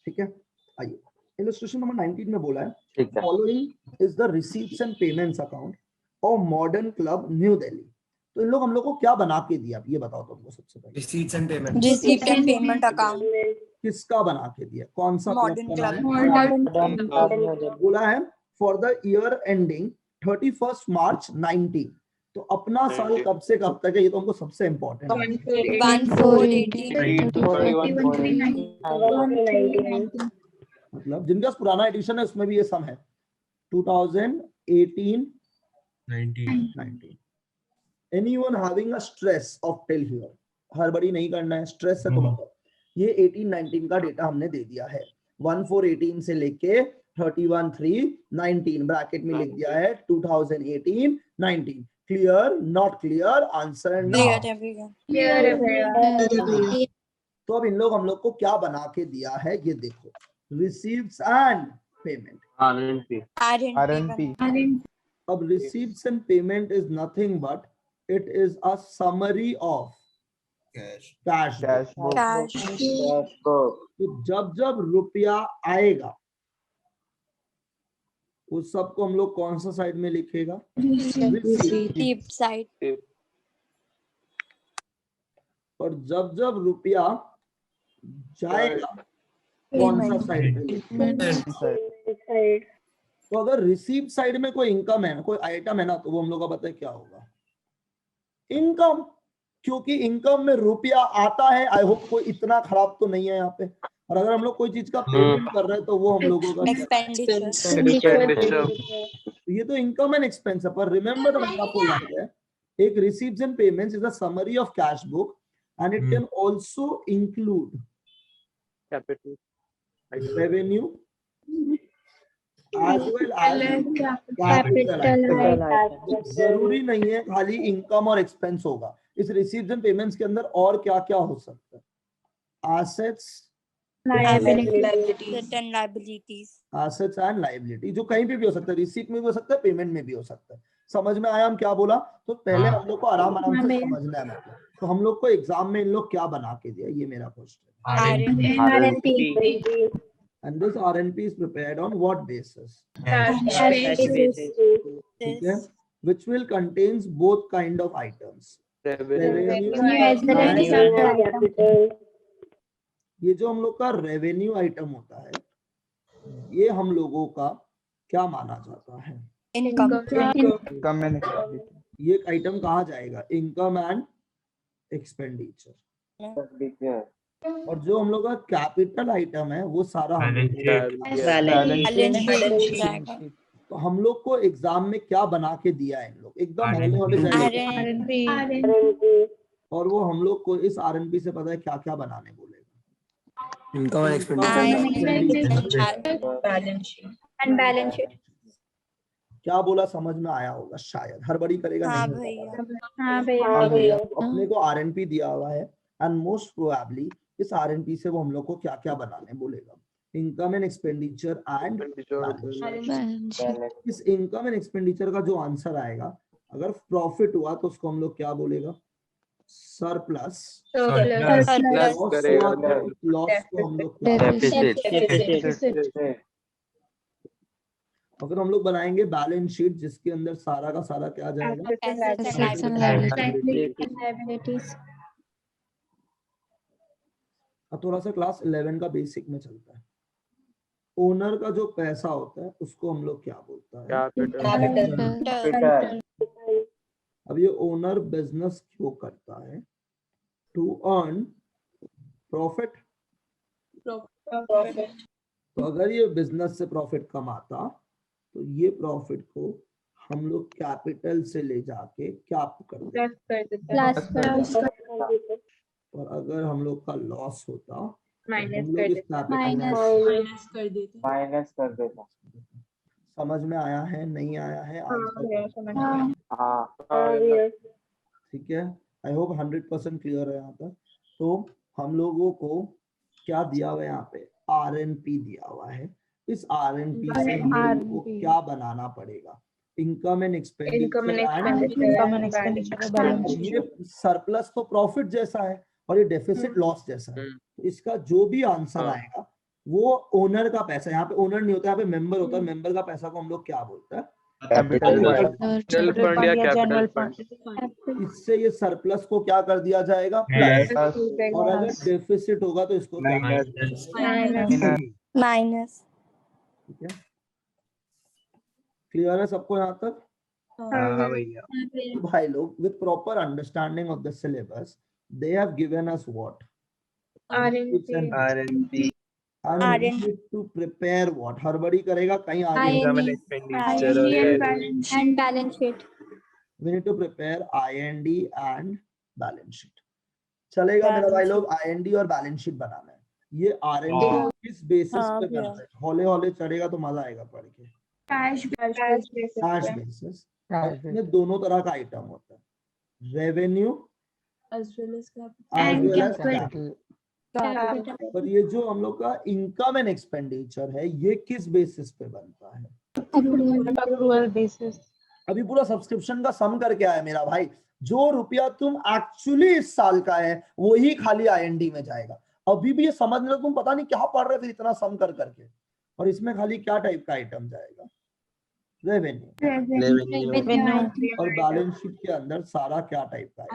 ठीक है, आइए इलस्ट्रेशन नंबर 19 में बोला है following is the receipts and payments account of modern club new Delhi. तो इन लोग हम लोग को क्या बना के दिया ये बताओ तुमको सबसे पहले। Receipts and payment. Receipt and payment account किसका बना के दिया? कौन सा मॉडर्न क्लब क्लब। बोला है फॉर द ईयर एंडिंग 31 मार्च 19। तो अपना साल कब से कब तक है ये तो हमको सबसे इम्पोर्टेंट है। 1418 मतलब जिनका पुराना एडिशन है उसमें भी ये सम है 2018 19। Anyone having a stress of till here? हड़बड़ी नहीं करना है, स्ट्रेस है तो बताओ। ये 18-19 का डेटा हमने दे दिया है, 1418 से लेके 31-3-19 ब्रैकेट में लिख दिया है 2018-19। Clear not clear? आंसर तो अब इन लोग हम लोग को क्या बना के दिया है ये देखो, रिसीव्स एंड पेमेंट। अब receipts and payment is nothing but it is a summary of cash book. तो जब जब रुपया आएगा उस सबको हम लोग कौन सा साइड में लिखेगा? Receipt side. और जब जब रुपया जाएगा कौन सा साइड में लिखेगा? तो अगर रिसीव साइड में कोई इनकम है, कोई आइटम है ना, तो वो हम लोग का पता है क्या होगा? इनकम। क्योंकि इनकम में रुपया आता है। आई होप कोई इतना खराब तो नहीं है यहाँ पे। और अगर हम लोग कोई चीज का पेमेंट कर रहे हैं तो वो हम लोगों का ये तो इनकम एंड एक्सपेंस है। पर रिमेंबर मैंने आपको याद है एक receives and payments is a summary of cash book and it can also include revenue, as well as capital। जरूरी नहीं है खाली इनकम और एक्सपेंस होगा, इस रिसीव्स एंड पेमेंट्स के अंदर और क्या क्या हो सकता है? एसेट्स, एसेट्स एंड लायबिलिटी, जो कहीं पे भी हो सकता है, रिसीट में भी हो सकता है, पेमेंट में भी हो सकता है। समझ में आया हम क्या बोला? तो पहले हम लोग को आराम आराम से समझना है। मतलब तो हम लोग को एग्जाम में इन लोग क्या बना के दिया, ये मेरा क्वेश्चन है। And this RNP is prepared on what basis? ठीक है, which will contains both kind of items, revenue and ये जो हम लोग का रेवेन्यू आइटम होता है, ये हम लोगों का क्या माना जाता है? इनकम। ये आइटम कहाँ जाएगा? Income and expenditure. और जो हम लोग का कैपिटल आइटम है वो सारा तो हम लोग को एग्जाम में क्या बना के दिया है इन लोग? एकदम और वो हम लोग को इस आरएनपी से पता है क्या क्या बनाने बोलेगा। Income and balance sheet. क्या बोला? समझ में आया होगा शायद, हड़बड़ी करेगा नहीं। हाँ भैया। अपने को आरएनपी दिया हुआ है एंड मोस्ट प्रोबेबली इस आरएनपी से वो हम लोग को क्या क्या बनाने बोलेगा? इनकम एंड एक्सपेंडिचर एंड इस इनकम एंड एक्सपेंडिचर का जो आंसर आएगा, अगर प्रॉफिट हुआ तो उसको हम लोग क्या बोलेगा? सरप्लस। लॉस को हम लोग अगर हम लोग बनाएंगे बैलेंस शीट जिसके अंदर सारा का सारा क्या जाएगा? अब थोड़ा सा क्लास 11 का बेसिक में चलता है। ओनर का जो पैसा होता है उसको हम लोग क्या बोलता है? कैपिटल। अब ये ओनर बिजनेस क्यों करता है? To earn profit. तो अगर ये बिजनेस से प्रॉफिट कमाता तो ये प्रॉफिट को हम लोग कैपिटल से ले जाके क्या करते? और अगर हम लोग का लॉस होता माइनस कर देता। समझ में आया है? नहीं आया है? ठीक है, आई होप 100% क्लियर है यहाँ तक। तो हम लोगों को क्या दिया हुआ है यहाँ पे? आरएनपी दिया हुआ है। इस आरएनपी से हम लोगों को क्या बनाना पड़ेगा? Income and expenditure. ये सरप्लस तो प्रॉफिट जैसा है और ये डेफिसिट लॉस जैसा है। तो इसका जो भी आंसर आएगा वो ओनर का पैसा, यहाँ पे ओनर नहीं होता, यहाँ पे मेंबर होता है। मेंबर का पैसा को हम लोग क्या बोलते हैं? Capital fund. इससे ये सरप्लस को क्या कर दिया जाएगा? प्लस। और अगर डेफिसिट होगा तो इसको माइनस। ठीक है, क्लियर है सबको यहाँ तक? भाई लोग, with proper understanding of the syllabus, they have given us what? RNP. And we need to prepare what? हड़बड़ी करेगा कहीं आगे? and balance sheet. We need to prepare IND and balance sheet. चलेगा मेरा भाई लोग? IND और बैलेंस शीट बनाना है। ये RND किस बेसिस पे करना है? हौले हौले चढ़ेगा तो मजा आएगा पढ़ के। Cash basis. इसमें दोनों तरह का आइटम होता है, revenue as well as capital. पर ये जो हम लोग का इनकम एंड एक्सपेंडिचर है ये किस बेसिस पे बनता है? Accrual basis. अभी पूरा सब्सक्रिप्शन का सम करके आया मेरा भाई। जो रुपया तुम एक्चुअली इस साल का है वही खाली आईएनडी में जाएगा। अभी भी ये समझ लो, तुम पता नहीं क्या पढ़ रहे फिर इतना सम कर करके। और इसमें खाली क्या टाइप का आइटम जाएगा? रेवेन्यू। और बैलेंस शीट के अंदर सारा क्या टाइप का?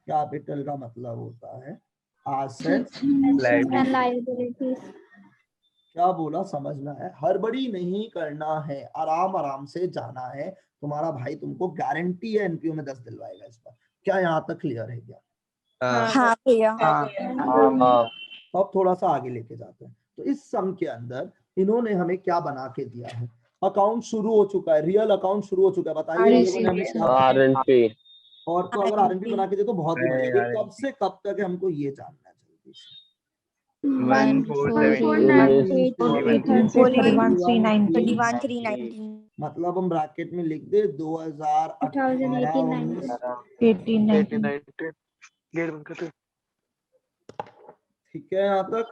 कैपिटल का मतलब होता है एसेट्स एंड लायबिलिटीज। क्या बोला? समझ में है? हड़बड़ी नहीं करना है, आराम आराम से जाना है। तुम्हारा भाई तुमको गारंटी है एनपीओ में 10 दिलवाएगा इस बार। क्या यहाँ तक क्लियर है क्या? हाँ भैया। अब थोड़ा सा आगे लेके जाते हैं। तो इस सम के अंदर इन्होंने हमें क्या बना के दिया है? अकाउंट शुरू हो चुका है, रियल अकाउंट शुरू हो चुका है। बताइए आरएनपी। और तो अगर आरएनपी बना के दे तो बहुत ही बढ़िया। कब से कब तक है हमको ये जानना है जल्दी से। $41,319 मतलब हम ब्रैकेट में लिख दे 2018 ठीक है यहाँ तक।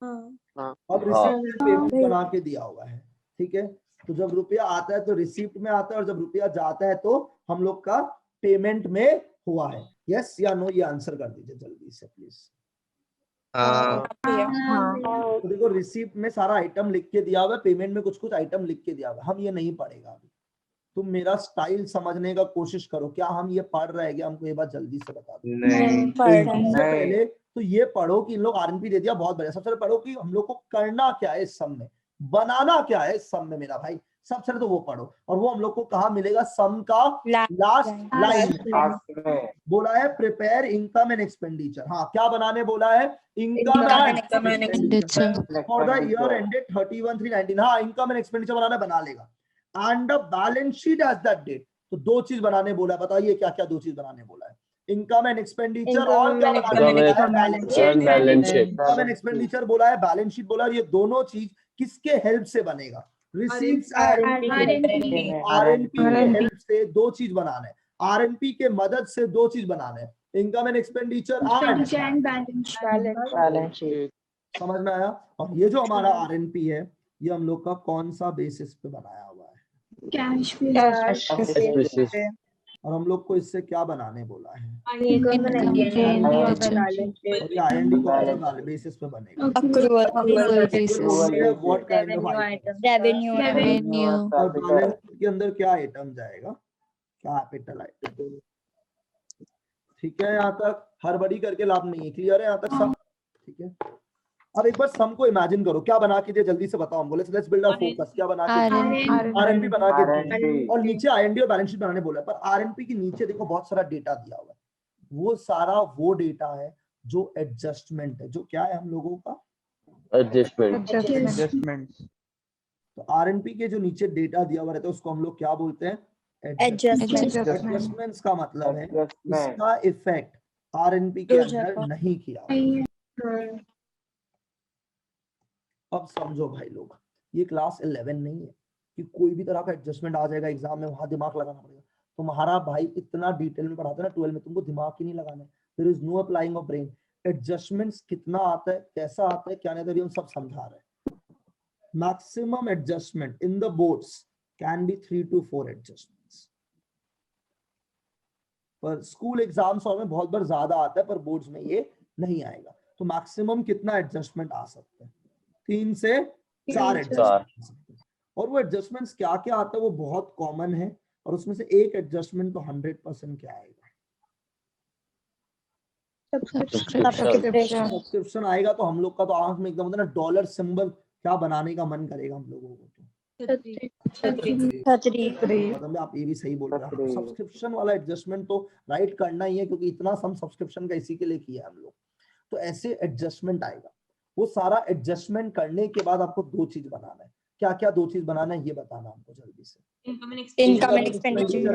अब रिसीप्ट पेमेंट बना के दिया हुआ है, ठीक है। तो जब रुपया आता है तो रिसीप्ट में आता है, और जब रुपया जाता है तो हम लोग का पेमेंट में हुआ है। यस या नो, ये आंसर कर दीजिए जल्दी से प्लीज। तो देखो रिसीप्ट में सारा आइटम लिख के दिया हुआ है, पेमेंट में कुछ कुछ आइटम लिख के दिया हुआ है। हम ये नहीं पढ़ेगा अभी, तुम मेरा स्टाइल समझने का कोशिश करो। क्या हम ये पढ़ रहे हैं? हमको ये बात जल्दी से बता दो। सबसे पहले तो ये पढ़ो कि इन लोग आरएनपी दे दिया, बहुत बढ़िया। सबसे पहले पढ़ो कि हम लोग को करना क्या है इस सम में, बनाना क्या है इस सम में मेरा भाई। सबसे पहले तो वो पढ़ो, और वो हम लोग को कहाँ मिलेगा? सम का लास्ट लाइन बोला है प्रिपेयर इनकम एंड एक्सपेंडिचर। हाँ, क्या बनाने बोला है? Income and expenditure for the year ended 31/3/19। हाँ, इनकम एंड एक्सपेंडिचर बनाना, बना लेगा। And the balance sheet as that date. तो दो चीज बनाने बोला है, बताइए क्या क्या दो चीज बनाने बोला है? इनकम एंड एक्सपेंडिचर और क्या balance sheet. Income and expenditure बोला है, बैलेंस शीट बोला है। ये दोनों चीज किसके हेल्प से बनेगा? रिसीट्स एंड आरएनपी के हेल्प से दो चीज बनाना है, आरएनपी के मदद से दो चीज बनाना है, income and expenditure and balance sheet. समझ में आया? और ये जो हमारा आरएनपी है, ये हम लोग का कौन सा बेसिस पे बनाया हुआ है? Cash basis. और हम लोग को इससे क्या बनाने बोला है? आईएनडी कौन सा बेसिस पे बनेगा? Accrual basis. What kind of item? Revenue. और बैलेंस शीट के अंदर क्या आइटम जाएगा? Capital item. ठीक है, यहाँ तक हड़बड़ी करके लाभ नहीं है। क्लियर है यहाँ तक सब? ठीक है। अब एक बार सम को इमेजिन करो, क्या बना के दिया जल्दी से बताओ। हम बोले लेट्स बिल्ड आवर फोकस। क्या बना के? आरएनपी बना के दिया, और नीचे आईएनडी और बैलेंस शीट बनाने बोला। पर आरएनपी के नीचे देखो बहुत सारा डेटा दिया हुआ है। वो सारा वो डेटा है जो एडजस्टमेंट है, जो क्या है हम लोगों का? एडजस्टमेंट। तो आरएनपी के जो नीचे डेटा दिया हुआ रहता है उसको हम लोग क्या बोलते हैं? एडजस्टमेंट्स का मतलब है इसका इफेक्ट आरएनपी के अंदर नहीं किया। अब समझो भाई लोग, ये क्लास 11 नहीं है कि कोई भी तरह का एडजस्टमेंट आ जाएगा एग्जाम में, वहां दिमाग लगाना पड़ेगा। तुम्हारा भाई इतना डिटेल में पढ़ाता है ना 12 में, तुमको दिमाग ही नहीं लगाना है। There is no applying of brain. Adjustments कितना आता है, कैसा आता है, क्या नहीं आता है, हम सब समझा रहे हैं। Maximum adjustment in the boards can be 3 to 4 adjustments. पर स्कूल एग्जाम्स और में बहुत बार ज्यादा आता है, पर बोर्ड्स में ये नहीं आएगा। तो मैक्सिमम कितना एडजस्टमेंट आ सकते हैं? 3 से 4 एडजस्टमेंट। और वो एडजस्टमेंट्स क्या क्या आता है वो बहुत कॉमन है, और उसमें से एक एडजस्टमेंट तो 100% क्या आएगा? सब्सक्रिप्शन आएगा। तो हम लोग का तो आंख में एकदम होता है ना डॉलर सिंबल, क्या बनाने का मन करेगा हम लोगों को? मतलब आप ये भी सही बोल रहे हैं, सब्सक्रिप्शन वाला एडजस्टमेंट तो राइट करना ही है, क्योंकि इतना सम सब्सक्रिप्शन का इसी के लिए किया है हम लोग। तो ऐसे एडजस्टमेंट आएगा। वो सारा एडजस्टमेंट करने के बाद आपको दो चीज बनाना है। क्या क्या दो चीज बनाना है ये बताना हमको जल्दी से। Income and expenditure.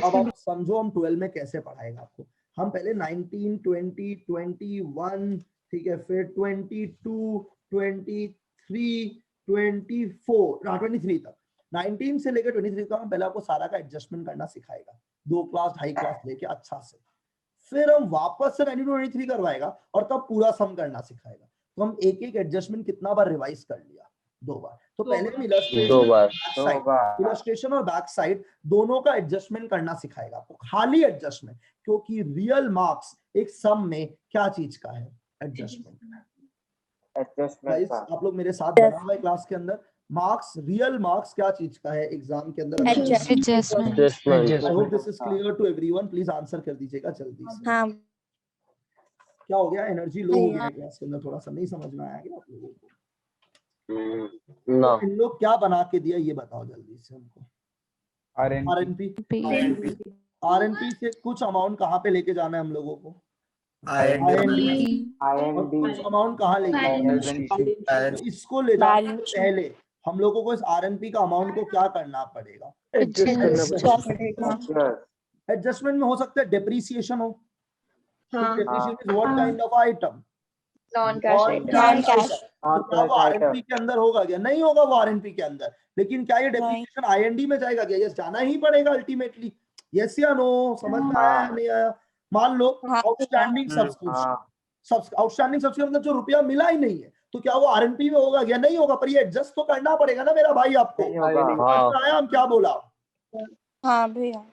अब आप समझो हम 12 में कैसे पढ़ाएगा आपको। हम पहले 19, 20, 21, ठीक है, फिर 22, 23, 23 तक। 19 से लेकर 23 तक हम पहले आपको सारा का एडजस्टमेंट करना सिखाएगा, 2 क्लास 2.5 क्लास लेके अच्छा से। फिर हम वापस से 19-23 करवाएगा और तब पूरा सम करना सिखाएगा। तो हम एक एक एडजस्टमेंट कितना बार रिवाइज कर लिया? 2 बार। तो पहले हम इलस्ट्रेशन और बैक साइड दोनों का एडजस्टमेंट करना सिखाएगा आपको, खाली एडजस्टमेंट। क्योंकि रियल मार्क्स एक सम में क्या चीज का है? एडजस्टमेंट। गाइस आप लोग मेरे साथ बना हुआ है क्लास के अंदर। मार्क्स, रियल मार्क्स क्या चीज का है एग्जाम के अंदर? Adjustment. I hope this is clear to everyone. Please answer कर दीजिएगा जल्दी से। हाँ। क्या हो गया? एनर्जी लो हो गई क्लास के अंदर, थोड़ा सा नहीं समझ में आया क्या आप लोगों को? तो इन लोग क्या बना के दिया ये बताओ जल्दी से हमको। आरएनपी। आरएनपी से कुछ अमाउंट कहाँ पे लेके जाना है हम लोगों को? आईएनडी। और कुछ अमाउंट कहाँ लेके? इसको ले जाने से पहले हम लोगों को इस आरएनपी का अमाउंट को क्या करना पड़ेगा? एडजस्टमेंट में हो सकता है डेप्रिसिएशन हो, Depreciation is what kind of item? Non-cash और item. Non-cash. तो क्या वो आरएनपी के अंदर होगा क्या? नहीं होगा वो आरएनपी के अंदर। लेकिन क्या ये नहीं। डेप्रिसिएशन आईएनडी में जाएगा क्या? यस, जाना ही पड़ेगा अल्टीमेटली। यस या नो? समझ में आया या नहीं आया? मान लो हाँ। आउटस्टैंडिंग सब्सक्रिप्शन, आउटस्टैंडिंग सब्सक्रिप्शन मतलब जो रुपया मिला ही नहीं है, तो क्या वो आरएनपी में होगा क्या? नहीं होगा, पर ये एडजस्ट तो करना पड़ेगा ना मेरा भाई आपको। समझ में आया हम क्या बोला? हाँ भैया।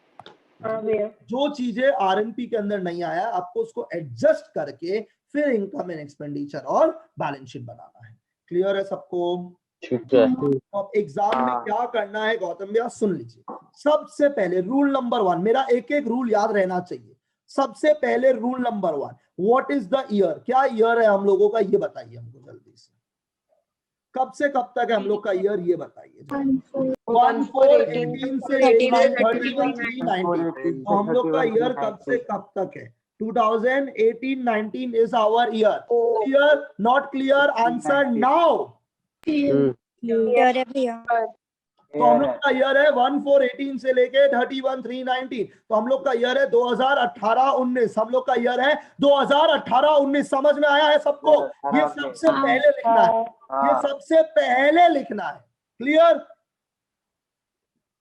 जो चीजें आरएनपी के अंदर नहीं आया, आपको उसको एडजस्ट करके फिर इनकम एंड एक्सपेंडिचर और बैलेंस शीट बनाना है। क्लियर है सबको? अब एग्जाम में क्या करना है गौतम भैया, सुन लीजिए। सबसे पहले रूल नंबर 1, मेरा एक एक रूल याद रहना चाहिए। सबसे पहले rule number 1, what is the year? क्या ईयर है हम लोगों का, ये बताइए हमको जल्दी से। कब से कब तक है हम लोग का ईयर, ये बताइए। 1418 से लेकर 31390, तो हम लोग का ईयर कब से कब तक है? 2018-19 is our year. Clear? Not clear? Answer now. Clear है भैया। तो हम लोग का ईयर है 1418 से लेके 31390, तो हम लोग का ईयर है 2018-19। हम लोग का ईयर है 2018-19। समझ में आया है सबको? ये सबसे पहले लिखना है, ये सबसे पहले लिखना है। क्लियर?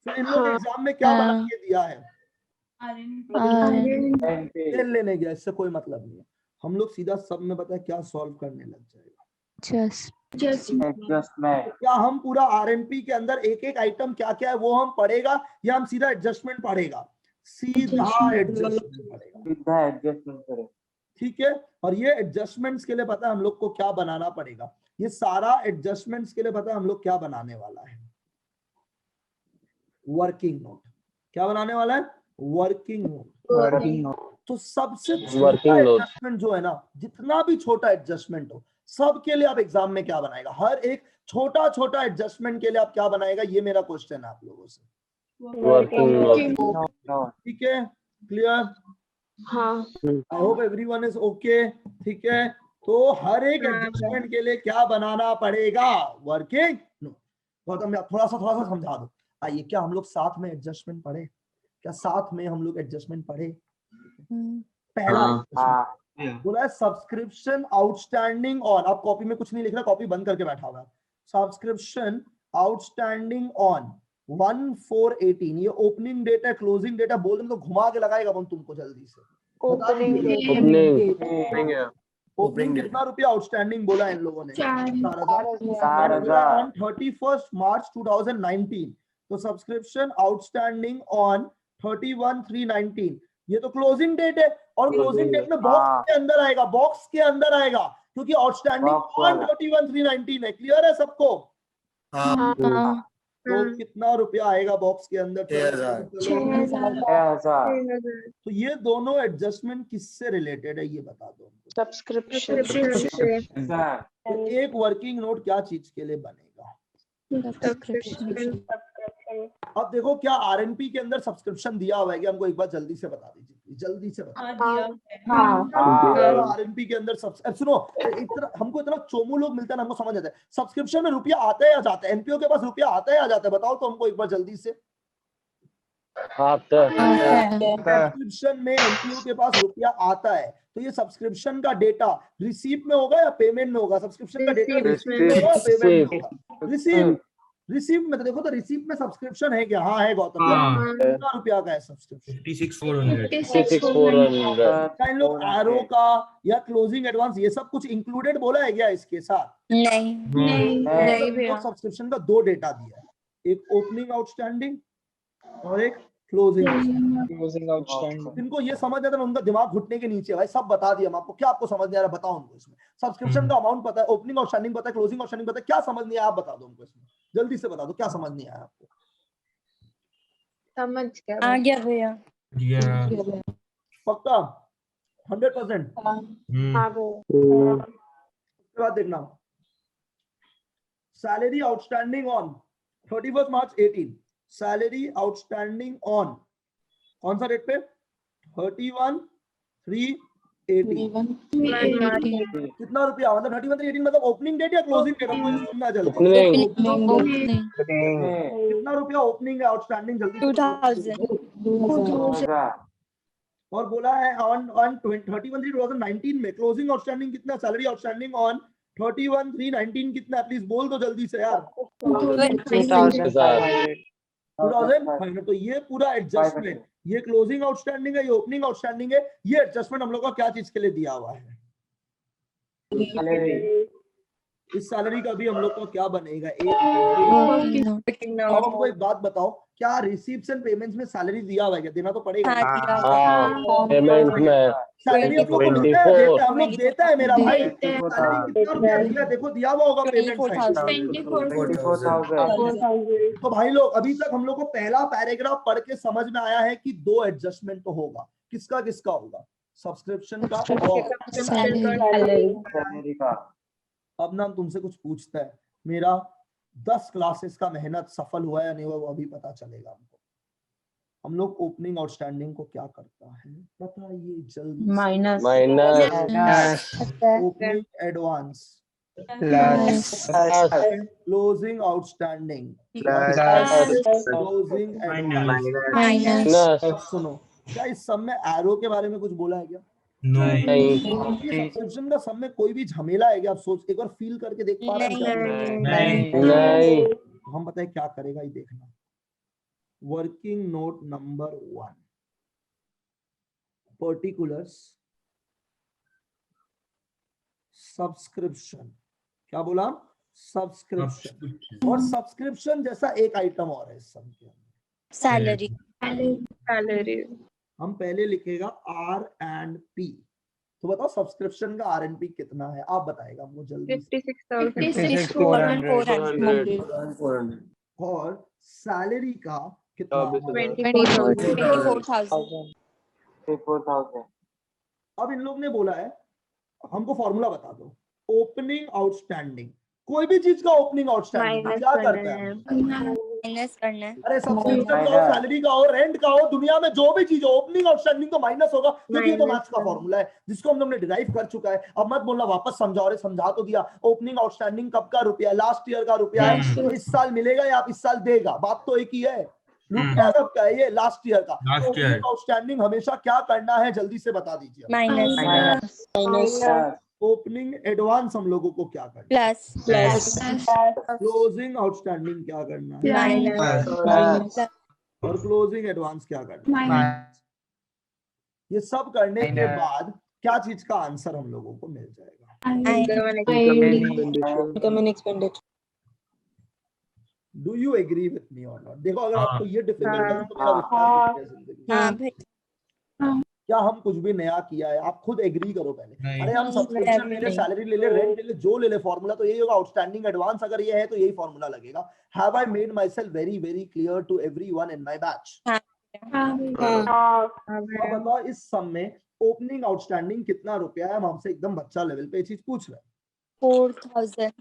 फिर इन लोग एग्जाम में क्या बना के दिया है? तेल लेने गया, इससे कोई मतलब नहीं है। हम लोग सीधा सब में पता है क्या सॉल्व करने लग जाएगा। क्या हम पूरा आरएनपी के अंदर एक एक आइटम क्या क्या है वो हम पढ़ेगा, या हम सीधा एडजस्टमेंट पढ़ेगा? सीधा एडजस्टमेंट पढ़ेगा। ठीक है? और ये एडजस्टमेंट्स के लिए पता है हम लोग को क्या बनाना पड़ेगा? ये सारा एडजस्टमेंट्स के लिए पता है हम लोग क्या बनाने वाला है? Working note. क्या बनाने वाला है? Working note. तो सबसे छोटा एडजस्टमेंट जो है ना, जितना भी छोटा एडजस्टमेंट हो, सबके लिए आप एग्जाम में क्या बनाएगा? हर एक छोटा छोटा एडजस्टमेंट के लिए आप क्या बनाएगा? ये मेरा क्वेश्चन है आप लोगों से। ठीक है? क्लियर? हाँ। I hope everyone is okay. ठीक है? तो हर एक एडजस्टमेंट के लिए क्या बनाना पड़ेगा? Working note. गौतम थोड़ा सा समझा दो। आइए, क्या हम लोग साथ में एडजस्टमेंट पढ़े? क्या साथ में हम लोग एडजस्टमेंट पढ़े? पहला बोला है सब्सक्रिप्शन आउटस्टैंडिंग ऑन। आप कॉपी में कुछ नहीं लिख रहा, कॉपी बंद करके बैठा हुआ। सब्सक्रिप्शन आउटस्टैंडिंग ऑन 1418, ये ओपनिंग डेट है, क्लोजिंग डेट है, बोल दे तो घुमा के लगाएगा तुमको जल्दी से। ओपनिंग कितना रुपया आउटस्टैंडिंग बोला इन लोगों ने? 4000 on 31st March 2019। तो सब्सक्रिप्शन आउटस्टैंडिंग ऑन 31/3/19, ये तो क्लोजिंग डेट है, और क्लोजिंग डेट में बॉक्स के अंदर आएगा, बॉक्स के अंदर आएगा, क्योंकि आउटस्टैंडिंग ऑन 31/3/19 है। क्लियर है सबको? तो कितना रुपया आएगा बॉक्स के अंदर? 6000। तो ये दोनों एडजस्टमेंट किससे रिलेटेड है, ये बता दो हमको। सब्सक्रिप्शन। तो एक वर्किंग नोट क्या चीज के लिए बनेगा? अब देखो, क्या आरएनपी के अंदर सब्सक्रिप्शन दिया हुआ है क्या? हमको एक बार जल्दी से बता दीजिए, जल्दी से बता। आरएनपी के अंदर सुनो, हमको इतना चोमू लोग मिलता है ना, हमको समझ आता है सब्सक्रिप्शन में रुपया आता है या जाता है? एनपीओ के पास रुपया आता है या जाता है? बताओ तो हमको एक बार जल्दी से। सब्सक्रिप्शन में एनपीओ के पास रुपया आता है, तो ये सब्सक्रिप्शन का डेटा रिसीप्ट में होगा या पेमेंट में होगा? सब्सक्रिप्शन का डेटा रिसीप्ट में होगा, पेमेंट में होगा? रिसीप्ट में। तो देखो, तो रिसीप्ट में सब्सक्रिप्शन है क्या? हाँ है गौतम। कितना रुपया का है सब्सक्रिप्शन? 56,400। इन लोग आरओ का या क्लोजिंग एडवांस ये सब कुछ इंक्लूडेड बोला है क्या इसके साथ? नहीं। सब्सक्रिप्शन का दो डेटा दिया है, एक ओपनिंग आउटस्टैंडिंग और एक क्लोजिंग आउटस्टैंडिंग। इनको ये समझ आता है, उनका दिमाग घुटने के नीचे। भाई सब बता दिया हम आपको, क्या आपको समझ नहीं आ रहा बताओ उनको। इसमें सब्सक्रिप्शन का अमाउंट पता है, ओपनिंग आउटस्टैंडिंग पता है, क्लोजिंग आउटस्टैंडिंग पता है, क्या समझ नहीं आया आप बता दो हमको। इसमें जल्दी से बता दो, क्या समझ नहीं आया आपको? समझ गया। आ गया भैया। पक्का 100%? उसके बाद देखना, salary outstanding on 31st March 18, salary outstanding on कौन सा डेट पे? 31/3/18। कितना रुपया? मतलब 31/3/18 मतलब ओपनिंग डेट या क्लोजिंग डेट? हमको सुनना जल्दी। कितना रुपया ओपनिंग है, आउटस्टैंडिंग? जल्दी 2000। और बोला है ऑन 31/3/2019 में क्लोजिंग आउटस्टैंडिंग कितना, सैलरी आउटस्टैंडिंग ऑन 31/3/19 कितना है? प्लीज बोल दो जल्दी से यार। 2500। तो ये पूरा एडजस्टमेंट, ये क्लोजिंग आउटस्टैंडिंग है, ये ओपनिंग आउटस्टैंडिंग है, ये एडजस्टमेंट हम लोग का क्या चीज के लिए दिया हुआ है? इस सैलरी का भी हम लोग को क्या बनेगा? अब हमको एक बात बताओ, क्या रिसीप्ट्स एंड पेमेंट्स में सैलरी दिया हुआ है? क्या देना तो पड़ेगा। पेमेंट में सैलरी हम लोग को मिलता है, देता है, हम लोग देता है मेरा भाई। सैलरी कितना रुपया दिया देखो, दिया हुआ होगा पेमेंट साइड। तो भाई लोग अभी तक हम लोग को पहला पैराग्राफ पढ़ के समझ में आया है कि दो एडजस्टमेंट तो होगा। किसका किसका होगा? सब्सक्रिप्शन का और अब ना हम तुमसे कुछ पूछता है, मेरा 10 क्लासेस का मेहनत सफल हुआ या नहीं हुआ वो अभी पता चलेगा हमको। हम लोग ओपनिंग आउटस्टैंडिंग को क्या करता है बताइए जल्दी। Minus opening advance, closing outstanding, closing advance. सुनो, क्या इस सब में एरो के बारे में कुछ बोला है क्या? नहीं। सब्सक्रिप्शन का सब में कोई भी झमेला है क्या? आप सोच एक बार फील करके देख पा रहे हैं क्या? नहीं। हम बताए क्या करेगा ये देखना। Working note number 1, particulars subscription. क्या बोला? सब्सक्रिप्शन। और सब्सक्रिप्शन जैसा एक आइटम और है इस सब के अंदर, सैलरी। हम पहले लिखेगा R&P। तो बताओ सब्सक्रिप्शन का R&P कितना है? आप बताएगा मुझे जल्दी। 56,400 और सैलरी का कितना? 24,000। अब इन लोग ने बोला है हमको फॉर्मूला बता दो। ओपनिंग आउटस्टैंडिंग, कोई भी चीज का ओपनिंग आउटस्टैंडिंग क्या करता है? माइनस करना है। अरे सब्सक्रिप्शन का हो, सैलरी का हो, रेंट का हो, दुनिया में जो भी चीज हो ओपनिंग आउटस्टैंडिंग तो माइनस होगा, क्योंकि ये तो मैथ्स का फॉर्मूला है जिसको हम लोग ने डिराइव कर चुका है। अब मत बोलना वापस समझाओ, रे समझा तो दिया। ओपनिंग आउटस्टैंडिंग कब का रुपया? लास्ट ईयर का रुपया है, तो इस साल मिलेगा या आप इस साल देगा, बात तो एक ही है। रुपया कब का है? ये लास्ट ईयर का। ओपनिंग आउटस्टैंडिंग हमेशा क्या करना है जल्दी से बता दीजिए। माइनस। ओपनिंग एडवांस हम लोगों को क्या करना? प्लस। क्लोजिंग आउटस्टैंडिंग क्या करना है? माइनस। और क्लोजिंग एडवांस क्या करना है? ये सब करने के बाद क्या चीज का आंसर हम लोगों को मिल जाएगा? Income and expenditure. Do you agree with me और नॉट? देखो अगर आपको ये डिफिकल्ट है तो मेरा विश्वास है जिंदगी। हाँ भाई। क्या हम कुछ भी नया किया है? आप खुद एग्री करो पहले। अरे हम सब्सक्रिप्शन ले ले, सैलरी ले ले, रेंट ले ले, जो ले ले, फॉर्मूला तो यही होगा। आउटस्टैंडिंग एडवांस अगर ये है तो यही फॉर्मूला लगेगा। Have I made myself very very clear to everyone in my batch? अब बताओ इस सम में ओपनिंग आउटस्टैंडिंग कितना रुपया है? हम आपसे एकदम बच्चा लेवल पे ये चीज पूछ रहे हैं। 4,000।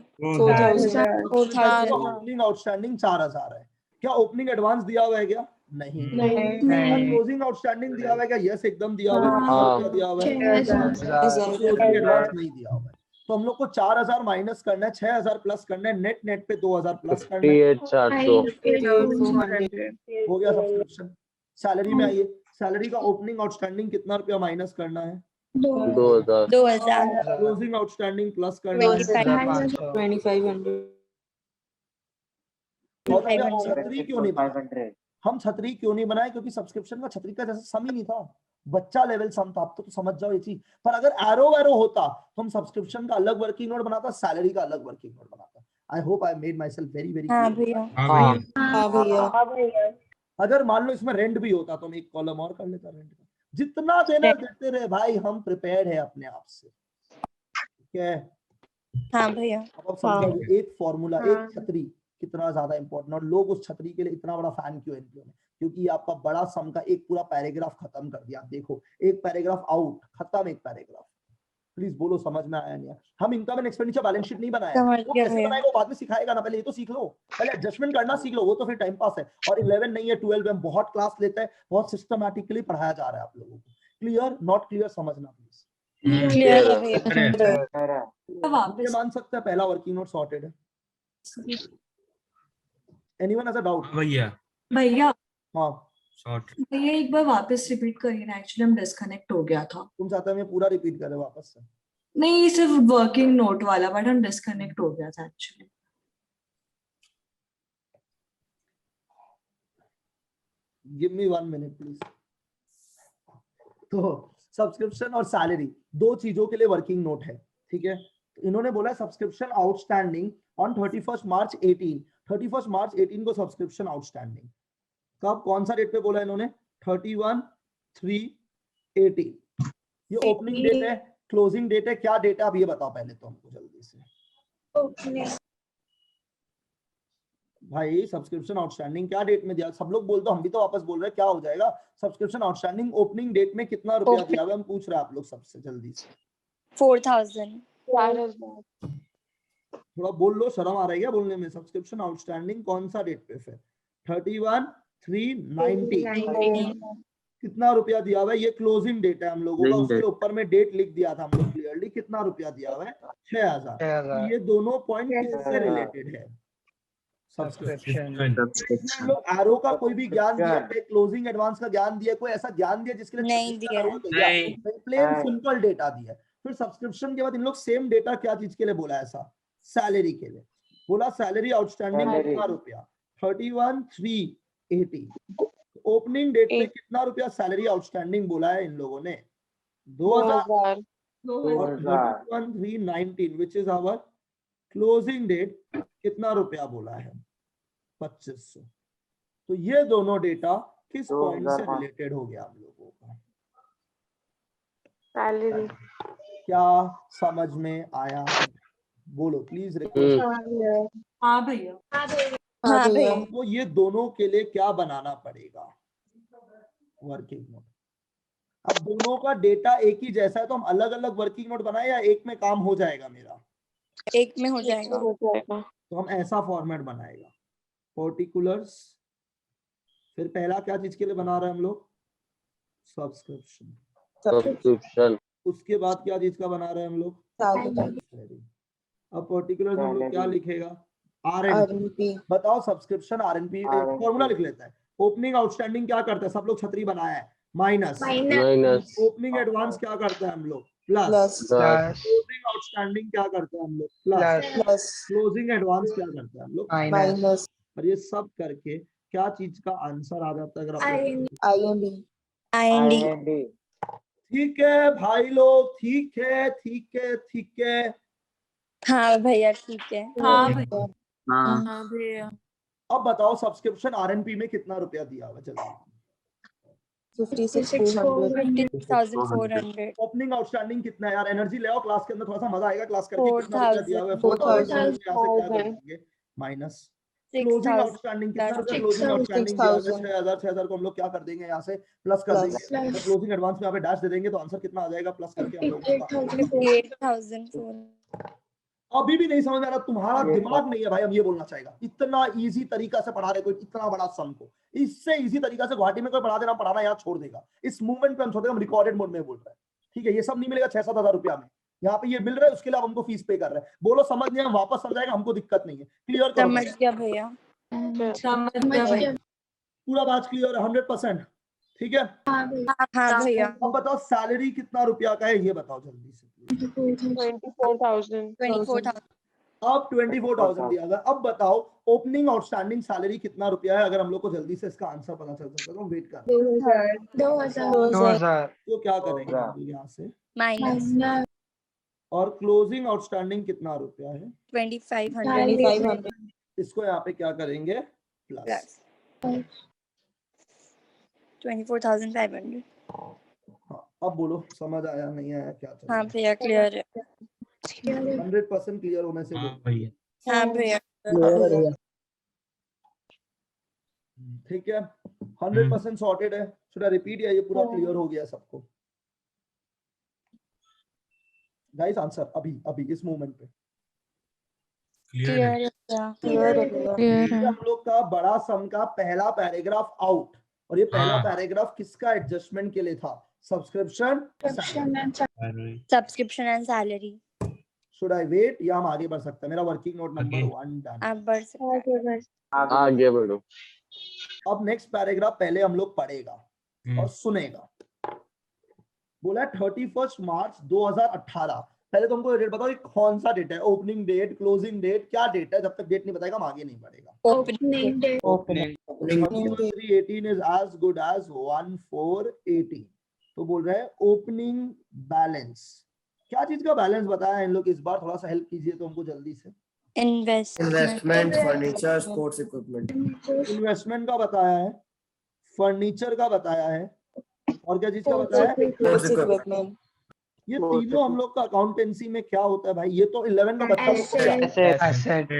ओपनिंग आउटस्टैंडिंग 4,000 है। क्या ओपनिंग एडवांस दिया हुआ है क्या? नहीं। क्लोजिंग आउटस्टैंडिंग दिया हुआ है क्या? यस एकदम दिया हुआ है। दिया हुआ है। क्लोजिंग एडवांस नहीं दिया हुआ है। तो हम लोग को 4,000 माइनस करना है, 6,000 प्लस करना है, नेट नेट पे 2,000 प्लस करना है। 58,400 हो गया सब्सक्रिप्शन। सैलरी में आइए, सैलरी का ओपनिंग आउटस्टैंडिंग कितना रुपया माइनस करना है? 2,000 क्लोजिंग आउटस्टैंडिंग प्लस करना है 2500। छतरी क्यों नहीं बनाए? हम छतरी क्यों नहीं बनाए? क्योंकि सब्सक्रिप्शन का छतरी का जैसा सम ही नहीं था, बच्चा लेवल सम था। आप तो समझ जाओ ये चीज। पर अगर एरो वैरो होता तो हम सब्सक्रिप्शन का अलग वर्किंग नोट बनाता, सैलरी का अलग वर्किंग नोट बनाता। I hope I made myself very very clear. अगर मान लो इसमें रेंट भी होता तो हम एक कॉलम और कर लेता रेंट का। जितना देना देते रहे भाई, हम प्रिपेयर्ड है अपने आप से। ठीक है? हाँ भैया। अब समझो एक फॉर्मूला, एक छतरी कितना ज्यादा इंपॉर्टेंट, और लोग उस छतरी के लिए इतना बड़ा फैन क्यों है? क्योंकि आपका बड़ा सम का एक पूरा पैराग्राफ खत्म कर दिया। देखो एक पैराग्राफ आउट, खत्म एक पैराग्राफ। प्लीज बोलो समझ में आया नहीं? हम income and expenditure balance sheet नहीं बनाया, वो कैसे बनाएगा वो बाद में सिखाएगा ना, पहले ये तो सीख लो। पहले एडजस्टमेंट करना सीख लो, वो तो फिर टाइम पास है। और 11 नहीं है 12 में बहुत क्लास लेता है, बहुत सिस्टमैटिकली पढ़ाया जा रहा है आप लोगों को। क्लियर? Not clear? समझना प्लीज। क्लियर। मान सकते हैं पहला वर्किंग नोट सॉर्टेड है। Anyone has a doubt? भैया हाँ शॉर्ट ये एक बार वापस रिपीट करिए ना, एक्चुअली हम डिस्कनेक्ट हो गया था। तुम चाहते हो मैं पूरा रिपीट करें वापस से? नहीं, सिर्फ वर्किंग नोट वाला, बट हम डिस्कनेक्ट हो गया था actually. Give me 1 minute please. तो सब्सक्रिप्शन और सैलरी दो चीजों के लिए वर्किंग नोट है, ठीक है। तो इन्होंने बोला सब्सक्रिप्शन आउटस्टैंडिंग ऑन 31 मार्च 18, 31 मार्च 18 को सब्सक्रिप्शन आउटस्टैंडिंग। कब, कौन सा डेट पे बोला इन्होंने? 31/3/18। ये ओपनिंग डेट है, क्लोजिंग डेट है, क्या डेट है अब ये बताओ पहले तो हमको जल्दी से। भाई सब्सक्रिप्शन आउटस्टैंडिंग क्या डेट में दिया? सब लोग बोल दो, हम भी तो वापस बोल रहे हैं, क्या हो जाएगा? सब्सक्रिप्शन आउटस्टैंडिंग ओपनिंग डेट में कितना रुपया दिया हुआ है हम पूछ रहे हैं आप लोग सबसे जल्दी से। 4,000। थोड़ा बोल लो, शर्म आ रही है क्या बोलने में? सब्सक्रिप्शन आउटस्टैंडिंग कौन सा डेट पे? फिर 31/3/19 कितना रुपया दिया हुआ है? ये क्लोजिंग डेट है हम लोगों का, उसके ऊपर में डेट लिख दिया था हम लोग क्लियरली, कितना रुपया दिया हुआ है? 6,000। ये दोनों पॉइंट किससे रिलेटेड है? सब्सक्रिप्शन। हम लोग एरो का कोई भी ज्ञान दिया है, क्लोजिंग एडवांस का ज्ञान दिया, कोई ऐसा ज्ञान दिया जिसके लिए नहीं दिया। प्लेन सिंपल डेटा दिया है। फिर सब्सक्रिप्शन के बाद इन लोग सेम डेटा क्या चीज के लिए बोला? ऐसा सैलरी के लिए बोला। सैलरी आउटस्टैंडिंग कितना रुपया? 31/3/18। ओपनिंग डेट पे कितना रुपया सैलरी आउटस्टैंडिंग बोला है इन लोगों ने? 2,000। 31/3/19 which is our closing date, कितना रुपया बोला है? 2500। तो ये दोनों डेटा किस पॉइंट से रिलेटेड हो गया हम लोगों का? सैलरी। क्या समझ में आया? बोलो प्लीज रिक्वेस्ट। हाँ भैया। हाँ भैया। हमको ये दोनों के लिए क्या बनाना पड़ेगा? Working note. अब दोनों का डेटा एक ही जैसा है तो हम अलग अलग वर्किंग नोट बनाए या एक में काम हो जाएगा मेरा? एक में हो जाएगा। तो हम ऐसा फॉर्मेट बनाएगा, पर्टिकुलर्स, फिर पहला क्या चीज के लिए बना रहे हैं हम लोग? सब्सक्रिप्शन। उसके बाद क्या चीज का बना रहे हैं हम लोग? अब पर्टिकुलर्स हम लोग क्या लिखेगा? आरएनपी। बताओ सब्सक्रिप्शन आरएनपी फॉर्मूला लिख लेता है। ओपनिंग आउटस्टैंडिंग क्या करता है? सब लोग छतरी बनाया है, माइनस। ओपनिंग एडवांस क्या करता है हम लोग? प्लस। क्लोजिंग आउटस्टैंडिंग क्या करते हैं हम लोग? प्लस। क्लोजिंग एडवांस क्या करते हैं हम लोग? माइनस। और ये सब करके क्या चीज का आंसर आ जाता है? अगर IND। ठीक है भाई लोग, ठीक है ठीक है ठीक है। हाँ भैया ठीक है। हाँ भैया। हाँ भैया। अब बताओ सब्सक्रिप्शन आरएनपी में कितना रुपया दिया हुआ? चलो 56,400। ओपनिंग आउटस्टैंडिंग कितना है यार? एनर्जी ले आओ क्लास के अंदर, थोड़ा सा मजा आएगा क्लास करके। कितना रुपया दिया हुआ है? 4,000। यहाँ से क्या करेंगे? माइनस। क्लोजिंग आउटस्टैंडिंग कितना रुपया? क्लोजिंग आउटस्टैंडिंग दिया हुआ है 6,000। 6,000 को हम लोग क्या कर देंगे? यहाँ से प्लस कर देंगे। क्लोजिंग एडवांस में यहाँ पे डैश दे देंगे तो आंसर कितना आ जाएगा प्लस करके हम लोग? 8,400। अभी भी नहीं समझ में आ रहा? तुम्हारा दिमाग नहीं है भाई। हम ये बोलना चाहेगा, इतना इजी तरीका से पढ़ा रहे कोई इतना बड़ा सम को, इससे इजी तरीका से गुवाहाटी में कोई पढ़ा देना, पढ़ाना यहाँ छोड़ देगा। इस मूवमेंट पे हम छोड़ देंगे। हम रिकॉर्डेड मोड में बोल रहे हैं, ठीक है? ये सब नहीं मिलेगा 6-7 हजार रुपया में। यहाँ पे ये मिल रहा है, उसके लिए आप हमको फीस पे कर रहे हैं। बोलो समझ नहीं, हम वापस समझाएगा, हमको दिक्कत नहीं है। क्लियर करो। समझ गया भैया। पूरा बात क्लियर है 100%? ठीक है। हाँ भैया। अब बताओ सैलरी कितना रुपया का है? ये बताओ जल्दी से। 24,000। अब 24,000 दिया गया। अब बताओ ओपनिंग आउटस्टैंडिंग सैलरी कितना रुपया है? अगर हम लोग को जल्दी से इसका आंसर पता चल सकता है तो हम वेट कर रहे हैं। 2,000। तो क्या करेंगे यहाँ से? माइनस। और क्लोजिंग आउटस्टैंडिंग कितना रुपया है? 2,500। इसको यहाँ पे क्या करेंगे? प्लस 24,500। हाँ, अब बोलो समझ आया नहीं आया क्या चल रहा हाँ भैया क्लियर है। 100% क्लियर होने से बोलो। हाँ भैया। ठीक है 100% सॉर्टेड है। शुड आई रिपीट या ये पूरा क्लियर हो गया सबको? गाइस आंसर अभी अभी इस मोमेंट पे क्लियर है। हम लोग का बड़ा सम का पहला पैराग्राफ आउट। और ये पहला पैराग्राफ किसका एडजस्टमेंट के लिए था? Subscription and salary. Should I wait या हम आगे बढ़ सकते हैं? मेरा वर्किंग नोट नंबर 1 डन। आप बढ़ सकते हैं। आगे बढ़ो। अब नेक्स्ट पैराग्राफ पहले हम लोग पढ़ेगा और सुनेगा। बोला 31 मार्च 2018। पहले तुमको डेट बताओ, कौन सा डेट है? ओपनिंग डेट, क्लोजिंग डेट, क्या डेट है? जब तक डेट नहीं बताएगा हम आगे नहीं बढ़ेगा। Opening date. 318 is as good as 1418। तो बोल रहे हैं ओपनिंग बैलेंस। क्या चीज का बैलेंस बताया इन लोग इस बार? थोड़ा सा हेल्प कीजिए तो हमको जल्दी से। Investment, furniture, sports equipment. Investment का बताया है, फर्नीचर का बताया है, और क्या चीज का बताया है? ये तीनों हम लोग का अकाउंटेंसी में क्या होता है भाई? ये तो 11 का बच्चा लोग को क्या है? एसेट।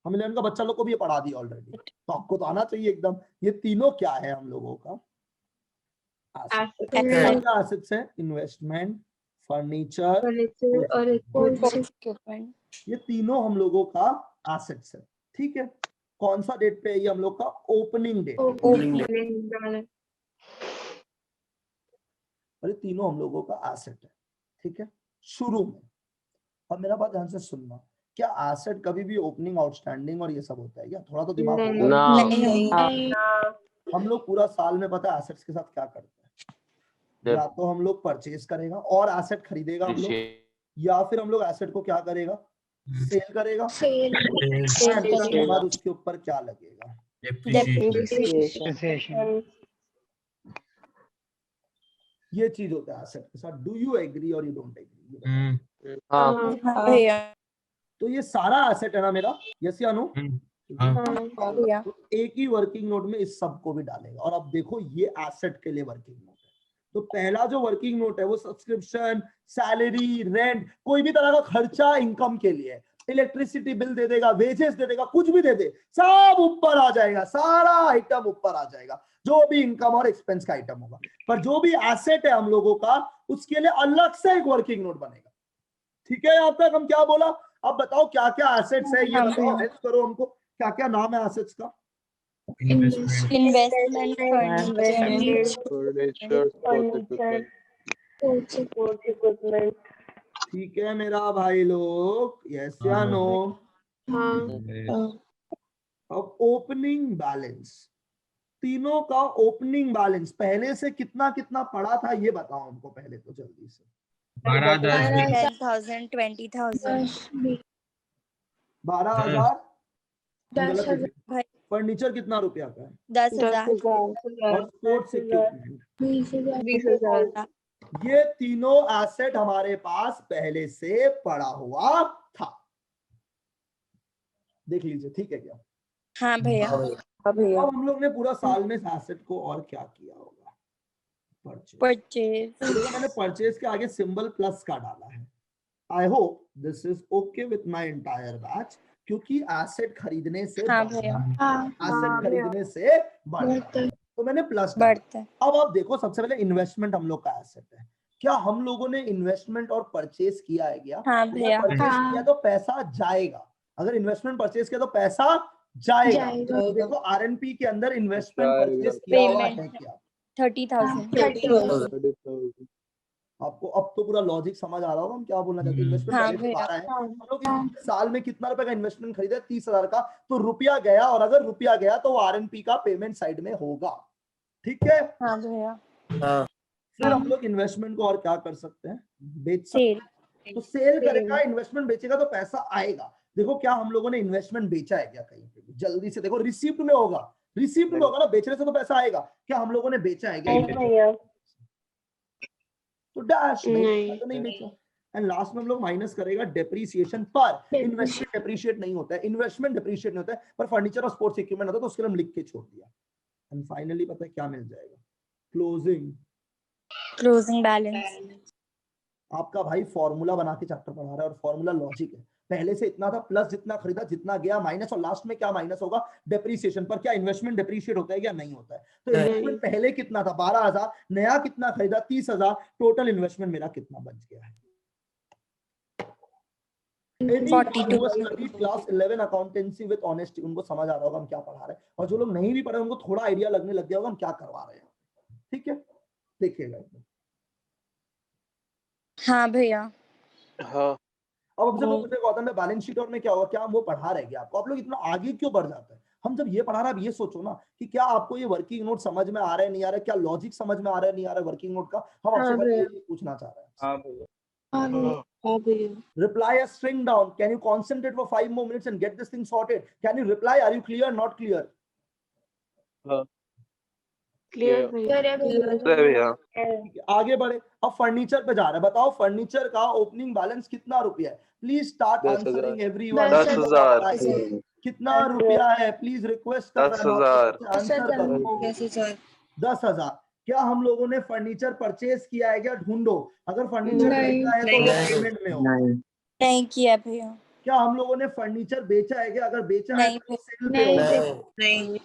हम 11 का बच्चा लोग को भी ये पढ़ा दिया ऑलरेडी, तो आपको तो आना चाहिए एकदम। ये तीनों क्या है हम लोगों का? एसेट्स है, इन्वेस्टमेंट, फर्नीचर और इक्विपमेंट। ये तीनों हम लोगों का एसेट्स है। ठीक है, कौन सा डेट पे है ये हम लोग का? Opening date. और ये तीनों हम लोगों का एसेट है। ठीक है, शुरू में। अब मेरा बात ध्यान से सुनना, क्या एसेट कभी भी ओपनिंग, आउटस्टैंडिंग और ये सब होता है क्या? थोड़ा तो दिमाग होगा। नहीं। हम लोग पूरा साल में पता है एसेट्स के साथ क्या करते हैं? या तो हम लोग परचेज करेगा और एसेट खरीदेगा हम लोग, या फिर हम लोग एसेट को क्या करेगा? सेल करेगा। के बाद उसके ऊपर क्या लगेगा? ये चीज होता है एसेट के साथ। डू यू एग्री और यू डोंट एग्री? भैया। तो ये सारा एसेट है ना मेरा? यस या नो? भैया। तो एक ही वर्किंग नोट में इस सब को भी डालेगा। और अब देखो ये एसेट के लिए वर्किंग नोट है। तो पहला जो वर्किंग नोट है वो सब्सक्रिप्शन, सैलरी, रेंट, कोई भी तरह का खर्चा इनकम के लिए, इलेक्ट्रिसिटी बिल दे देगा, वेजेस दे देगा, कुछ भी दे दे, सब ऊपर आ जाएगा, सारा आइटम ऊपर आ जाएगा, जो भी इनकम और एक्सपेंस का आइटम होगा। पर जो भी एसेट है हम लोगों का, उसके लिए अलग से एक वर्किंग नोट बनेगा। ठीक है, यहाँ तक हम क्या बोला? अब बताओ क्या क्या एसेट्स है, ये बताओ, हेल्प करो हमको। क्या क्या नाम है एसेट्स का? इन्वेस्टमेंट, ठीक है मेरा भाई लोग, यस या नो? अब ओपनिंग बैलेंस, तीनों का ओपनिंग बैलेंस पहले से कितना कितना पड़ा था ये बताओ हमको पहले तो जल्दी से। 10,000, 20,000। 12,000। भाई। फर्नीचर कितना रुपया का है? 10,000। और स्पोर्ट्स इक्विपमेंट 20,000। ये तीनों एसेट हमारे पास पहले से पड़ा हुआ था। देख लीजिए, ठीक है क्या? हाँ भैया। अब हम लोग ने पूरा साल में एसेट को और क्या किया होगा? परचेज। तो मैंने परचेज के आगे सिंबल प्लस का डाला है। आई hope this is okay with my entire batch, क्योंकि एसेट खरीदने से एसेट खरीदने से बढ़ता है, तो मैंने प्लस बढ़ता है। अब आप देखो, सबसे पहले इन्वेस्टमेंट हम लोग का एसेट है। क्या हम लोगों ने इन्वेस्टमेंट और परचेज किया है क्या? हाँ भैया। परचेज किया तो पैसा जाएगा। अगर इन्वेस्टमेंट परचेज किया तो पैसा जाएगा। तो देखो आरएनपी के अंदर इन्वेस्टमेंट परचेज किया हुआ है क्या? 30,000। आपको अब तो पूरा लॉजिक समझ आ रहा होगा हम क्या बोलना चाहते हैं। इन्वेस्टमेंट पहले से 12 है, हम लोग इस साल में कितना रुपए का इन्वेस्टमेंट खरीदा? 30,000 का। तो रुपया गया, और अगर रुपया गया तो आरएनपी का पेमेंट साइड में होगा। ठीक है? हाँ भैया। फिर हम लोग इन्वेस्टमेंट को और क्या कर सकते हैं? बेच सकते हैं। तो सेल करेगा, इन्वेस्टमेंट बेचेगा तो पैसा आएगा। देखो क्या हम लोगों ने इन्वेस्टमेंट बेचा है क्या कहीं पे? जल्दी से देखो, रिसीप्ट में होगा, रिसीप्ट में होगा ना, बेचने से तो पैसा आएगा। क्या हम लोगों ने बेचा है क्या? तो डैश नहीं, तो नहीं बेचा। एंड लास्ट में हम लोग माइनस करेगा डेप्रीसिएशन पर। इन्वेस्टमेंट डेप्रीशिएट नहीं होता है, इन्वेस्टमेंट डेप्रीशिएट नहीं होता है, पर फर्नीचर और स्पोर्ट्स इक्विपमेंट होता है, तो उसके लिए हम लिख के छोड़ दिया। एंड फाइनली पता है क्या मिल जाएगा? Closing balance. आपका भाई फॉर्मूला बना के चैप्टर पढ़ा रहा है, और फॉर्मूला लॉजिक है। पहले से इतना था, प्लस जितना खरीदा, जितना गया, माइनस, और लास्ट में क्या माइनस होगा? डेप्रीसिएशन पर। क्या इन्वेस्टमेंट डेप्रीशिएट होता है क्या? नहीं होता है। तो इन्वेस्टमेंट पहले कितना था? 12,000, नया कितना खरीदा? 30,000, टोटल इन्वेस्टमेंट मेरा कितना बच गया है? 42। क्लास 11 अकाउंटेंसी विद ऑनेस्टी, उनको समझ आ रहा होगा हम क्या पढ़ा रहे हैं, और जो लोग नहीं भी पढ़े उनको थोड़ा आइडिया लगने लग गया होगा हम क्या करवा रहे हैं। ठीक है, देखिएगा। हाँ भैया। हाँ। अब हमसे लोग गौतम में बैलेंस शीट और में क्या होगा? क्या हम वो पढ़ा रहे हैं आपको? आप लोग इतना आगे क्यों बढ़ जाते हैं? हम जब ये पढ़ा रहे हैं, अब ये सोचो ना कि क्या आपको ये वर्किंग नोट समझ में आ रहा है नहीं आ रहा है, क्या लॉजिक समझ में आ रहा है नहीं आ रहा है वर्किंग नोट का, हम आपसे बस ये पूछना चाह रहे हैं। हाँ भैया। Reply a string down. Can you concentrate for 5 more minutes and get this thing sorted? Can you reply? Are you clear? Not clear? Clear भैया। आगे बढ़े, अब फर्नीचर पे जा रहे हैं। बताओ फर्नीचर का ओपनिंग बैलेंस कितना रुपया है? Please start 10,000 answering everyone. 10,000 कितना रुपया है? प्लीज रिक्वेस्ट कर रहा हूं, आंसर करो। 10,000। क्या हम लोगों ने फर्नीचर परचेज किया है क्या? ढूंढो। अगर फर्नीचर बेचा है तो वो पेमेंट में होगा। नहीं किया भैया। क्या हम लोगों ने फर्नीचर बेचा है क्या? अगर बेचा है नहीं, तो सेल पे होगा।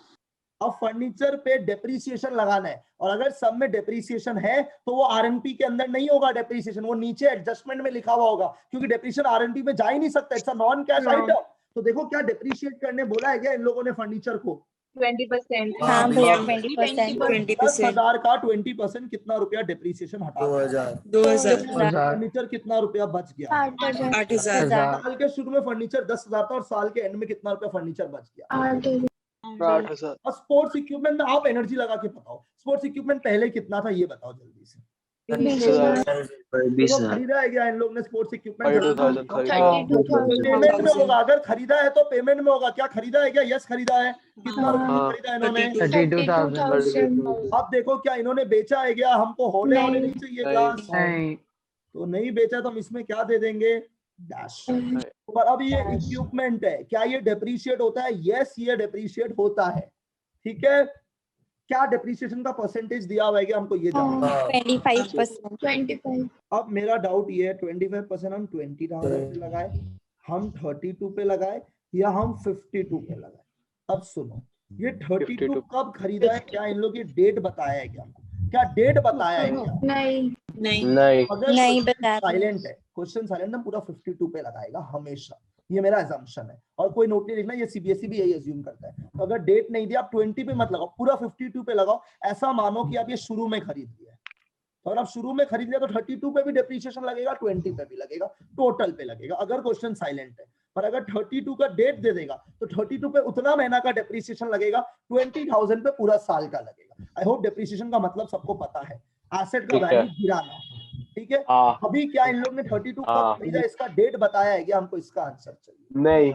अब फर्नीचर पे डेप्रिसिएशन लगाना है, और अगर सब में डेप्रिसिएशन है तो वो आरएनपी के अंदर नहीं होगा डेप्रिसिएशन, वो नीचे एडजस्टमेंट में लिखा हुआ होगा, क्योंकि डेप्रिसिएशन आरएनपी में जा ही नहीं सकता, it's a non cash item. तो देखो क्या डेप्रिशिएट करने बोला है क्या इन लोगों ने फर्नीचर को? 20%। हाँ भैया 20%। 10,000 का 20% कितना रुपया डेप्रिसिएशन हटा? 2,000। फर्नीचर कितना रुपया बच गया? 8,000। साल के शुरू में फर्नीचर 10,000 था और साल के एंड में कितना रुपया फर्नीचर बच गया? 8,000। और स्पोर्ट्स इक्विपमेंट में आप एनर्जी लगा के बताओ, स्पोर्ट्स इक्विपमेंट पहले कितना था ये बताओ जल्दी से। 20,000। खरीदा है क्या इन लोग ने स्पोर्ट्स इक्विपमेंट? 32,000 पेमेंट में होगा, अगर खरीदा है तो पेमेंट में होगा। क्या खरीदा है क्या? यस खरीदा है। कितना रुपया खरीदा है इन्होंने? 32,000। अब देखो क्या इन्होंने बेचा है क्या? हमको होने नहीं चाहिए क्लास, नहीं। तो नहीं बेचा तो हम इसमें क्या दे देंगे? डैश। पर अब ये इक्विपमेंट है, क्या ये डेप्रिशिएट होता है? यस ये डेप्रिशिएट होता है। ठीक है, क्या डेप्रिसिएशन का परसेंटेज दिया हुआ है कि हमको ये जानना है? 25%। अब मेरा डाउट ये है 25% हम 20,000 पे लगाए, हम 32 पे लगाए, या हम 52 पे लगाए? अब सुनो, ये 32 कब खरीदा है? क्या इन लोग ये डेट बताया है क्या हमको? क्या डेट बताया है क्या? नहीं। अगर नहीं क्वेश्चन बताया। साइलेंट है, क्वेश्चन साइलेंट है, पूरा 52 पे लगाएगा हमेशा, ये मेरा assumption है, और कोई नोट नहीं लिखना, ये सीबीएसई भी यही अज्यूम करता है। तो अगर डेट नहीं दिया आप 20 पे मत लगाओ, पूरा 52 पे लगाओ। ऐसा मानो कि आप ये शुरू में खरीद लिया, तो अगर आप शुरू में खरीद लिया तो 32 पे भी डेप्रिसिएशन लगेगा, 20 पे भी लगेगा, टोटल पे लगेगा अगर क्वेश्चन साइलेंट है। पर अगर 32 का डेट दे देगा तो 32 पे उतना महीना का डेप्रिसिएशन लगेगा, 20,000 पे पूरा साल का लगेगा। आई होप डेप्रिसिएशन का मतलब सबको पता है, एसेट का वैल्यू गिराना। ठीक है, अभी क्या इन लोग ने 32 कब खरीदा इसका डेट बताया है क्या? हमको इसका आंसर चाहिए। नहीं।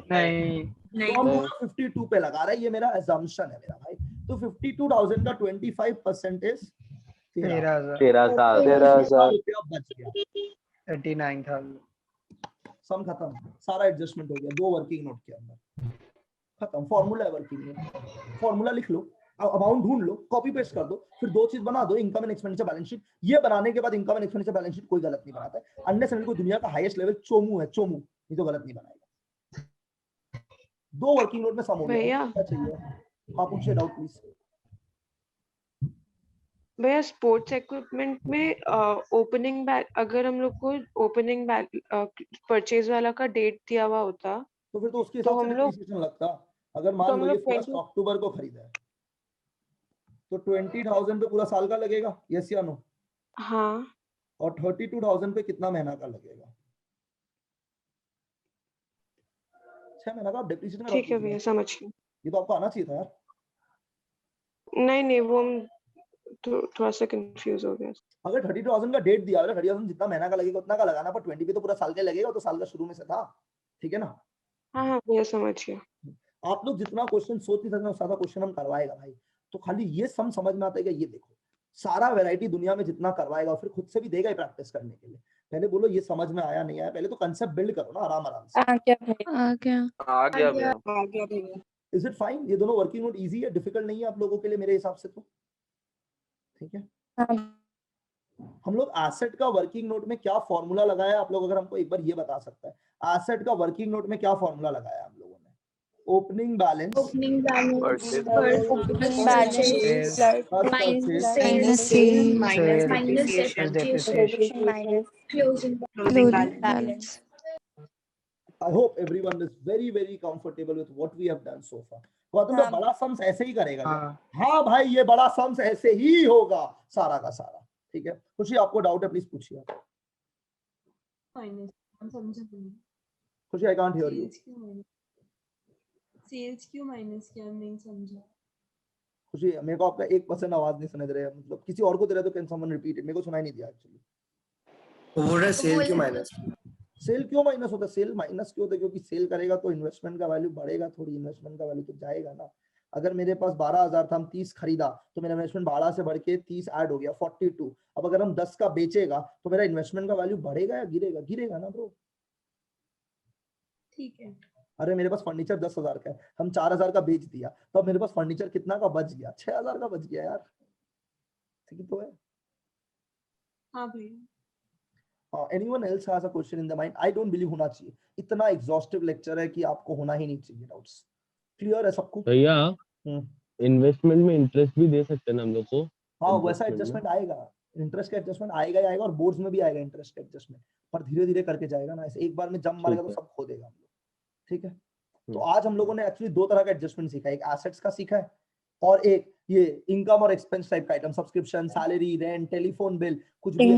तो हम पूरा 52 पे लगा रहे हैं, ये मेरा assumption है मेरा भाई। तो 52,000 का 25% 13,000 रुपया बच गया। 39,000। सम खत्म, सारा एडजस्टमेंट हो गया 2 वर्किंग नोट के अंदर, खत्म। फॉर्मूला है वर्किंग नोट, फॉर्मूला लिख लो, अमाउंट ढूंढ लो, कॉपी पेस्ट कर दो, फिर 2 चीज बना दो, income and expenditure balance sheet. ये बनाने के बाद income and expenditure balance sheet कोई गलत नहीं बनाता है, अनलेस अनटिल कोई दुनिया का हाईएस्ट लेवल चोमू है, चोमू, ये तो गलत नहीं बनाएगा। 2 वर्किंग नोट में सम हो गया। क्या चाहिए? हाँ पूछिए, डाउट प्लीज। भैया स्पोर्ट्स इक्विपमेंट में ओपनिंग अगर हम लोग को ओपनिंग परचेज वाला का डेट दिया हुआ होता तो फिर तो उसके हिसाब से डेप्रिसिएशन लगता। अगर मान लो ये 1 अक्टूबर को खरीदा है तो 20,000 पे पूरा साल का लगेगा, यस या नो? हाँ। और 32,000 पे कितना महीना का लगेगा? 6 महीना का। आप डेप्रिसिएशन ठीक है भैया, समझ गए। ये तो आपको आना चाहिए था यार। नहीं वो हम थोड़ा सा कंफ्यूज हो गया। अगर 32,000 का डेट दिया है, 30,000 जितना महीना का लगेगा उतना का लगाना, पर 20 पे तो पूरा साल का लगेगा, तो साल का शुरू में से था। ठीक है ना? हाँ भैया समझ गया। आप लोग जितना क्वेश्चन सोच नहीं सकते सारा क्वेश्चन हम करवाएगा भाई। तो खाली ये समझ में आता है कि ये देखो सारा वैरायटी दुनिया में जितना करवाएगा, फिर खुद से भी देगा प्रैक्टिस करने के लिए। पहले बोलो ये समझ में आया नहीं आया, पहले तो कांसेप्ट बिल्ड करो ना आराम से। आ गया भैया। Is it fine? ये दोनों वर्किंग नोट इजी है, डिफिकल्ट नहीं है आप लोगों के लिए मेरे हिसाब से तो? ठीक है। हम लोग एसेट का वर्किंग नोट में क्या फॉर्मूला लगाया आप लोग, अगर हमको एक बार ये बता सकता है एसेट का वर्किंग नोट में क्या फॉर्मूला लगाया हम लोगों ने? Opening balance I hope everyone is very very comfortable with what we have done so far. Gautam तो बड़ा सम्स ऐसे ही करेगा क्या? हाँ भाई ये बड़ा सम्स ऐसे ही होगा सारा का सारा। ठीक है, खुशी आपको डाउट है प्लीज पूछिए। Khushi I can't hear you. Sales क्यों माइनस किया, नहीं समझा। खुशी मेरे को आपका 1% आवाज नहीं सुनाई दे रहा है, मतलब किसी और को दे रहा है तो कैन समवन रिपीट इट, मेरे को सुनाई नहीं दिया एक्चुअली। वो रहा सेल क्यों माइनस? सेल क्यों माइनस होता है? सेल माइनस क्यों होता है? क्योंकि सेल करेगा तो इन्वेस्टमेंट का वैल्यू बढ़ेगा, थोड़ी इन्वेस्टमेंट का वैल्यू तो जाएगा ना। अगर मेरे पास 12,000 था, हम 30 खरीदा तो मेरा इन्वेस्टमेंट 12 से बढ़ के 30 ऐड हो गया 42। अब अगर हम 10 का बेचेगा तो मेरा इन्वेस्टमेंट का वैल्यू बढ़ेगा या गिरेगा? गिरेगा ना ब्रो। ठीक है। अरे मेरे पास फर्नीचर 10,000 का है, हम 4,000 का बेच दिया तो अब मेरे पास फर्नीचर कितना का बच गया? 6,000 का बच गया यार। ठीक तो है। हाँ भैया। Anyone else has a question in the mind? I don't believe होना चाहिए, इतना एग्जॉस्टिव लेक्चर है कि आपको होना ही नहीं चाहिए डाउट्स। क्लियर है सबको? भैया इन्वेस्टमेंट में इंटरेस्ट भी दे सकते हैं ना हम लोग को? हाँ वैसा एडजस्टमेंट आएगा, इंटरेस्ट का एडजस्टमेंट आएगा ही आएगा, और बोर्ड्स में भी आएगा इंटरेस्ट का एडजस्टमेंट, पर धीरे धीरे करके जाएगा ना, ऐसे एक बार में जंप मारेगा तो सब खो देगा हम लोग। ठीक है, तो आज हम लोगों ने एक्चुअली 2 तरह का एडजस्टमेंट सीखा है, एक एसेट्स का सीखा है और एक ये इनकम और एक्सपेंस टाइप का item, subscription, salary, rent, telephone bill, कुछ भी।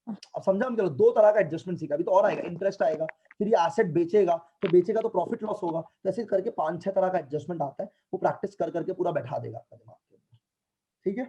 अब समझा हम? चलो 2 तरह का एडजस्टमेंट सीखा, अभी तो और आएगा, इंटरेस्ट आएगा, फिर ये एसेट बेचेगा तो प्रॉफिट लॉस होगा, तो ऐसे करके 5-6 तरह का एडजस्टमेंट आता है, वो प्रैक्टिस कर करके पूरा बैठा देगा आपका दिमाग के अंदर। ठीक है,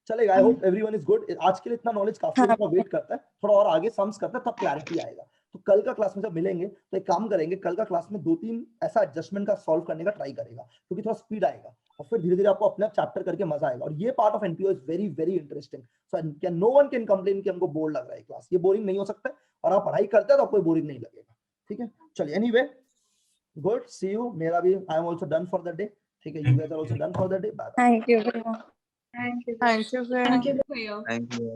चलेगा। I hope everyone is good. आज के लिए इतना नॉलेज काफी है, थोड़ा वेट करता है, थोड़ा और आगे सम्स करता है, तब क्लैरिटी आएगा। तो कल का क्लास में जब मिलेंगे तो एक काम करेंगे, कल का क्लास में 2-3 ऐसा एडजस्टमेंट का सॉल्व करने का ट्राई करेगा, क्योंकि थोड़ा स्पीड आएगा और फिर धीरे धीरे आपको अपने आप चैप्टर करके मजा आएगा। और ये part of NPO is very very interesting, so can no one can complain कि हमको बोर लग रहा है क्लास। ये बोरिंग नहीं हो सकता है, और आप पढ़ाई करते हैं तो आपको बोरिंग नहीं लगेगा। ठीक है, चलिए, एनीवे गुड, सी यू। मेरा भी, I am also done for the day. ठीक है, you guys are also done for the day. Bye bye. Thank you. Thank you भैया। Thank you.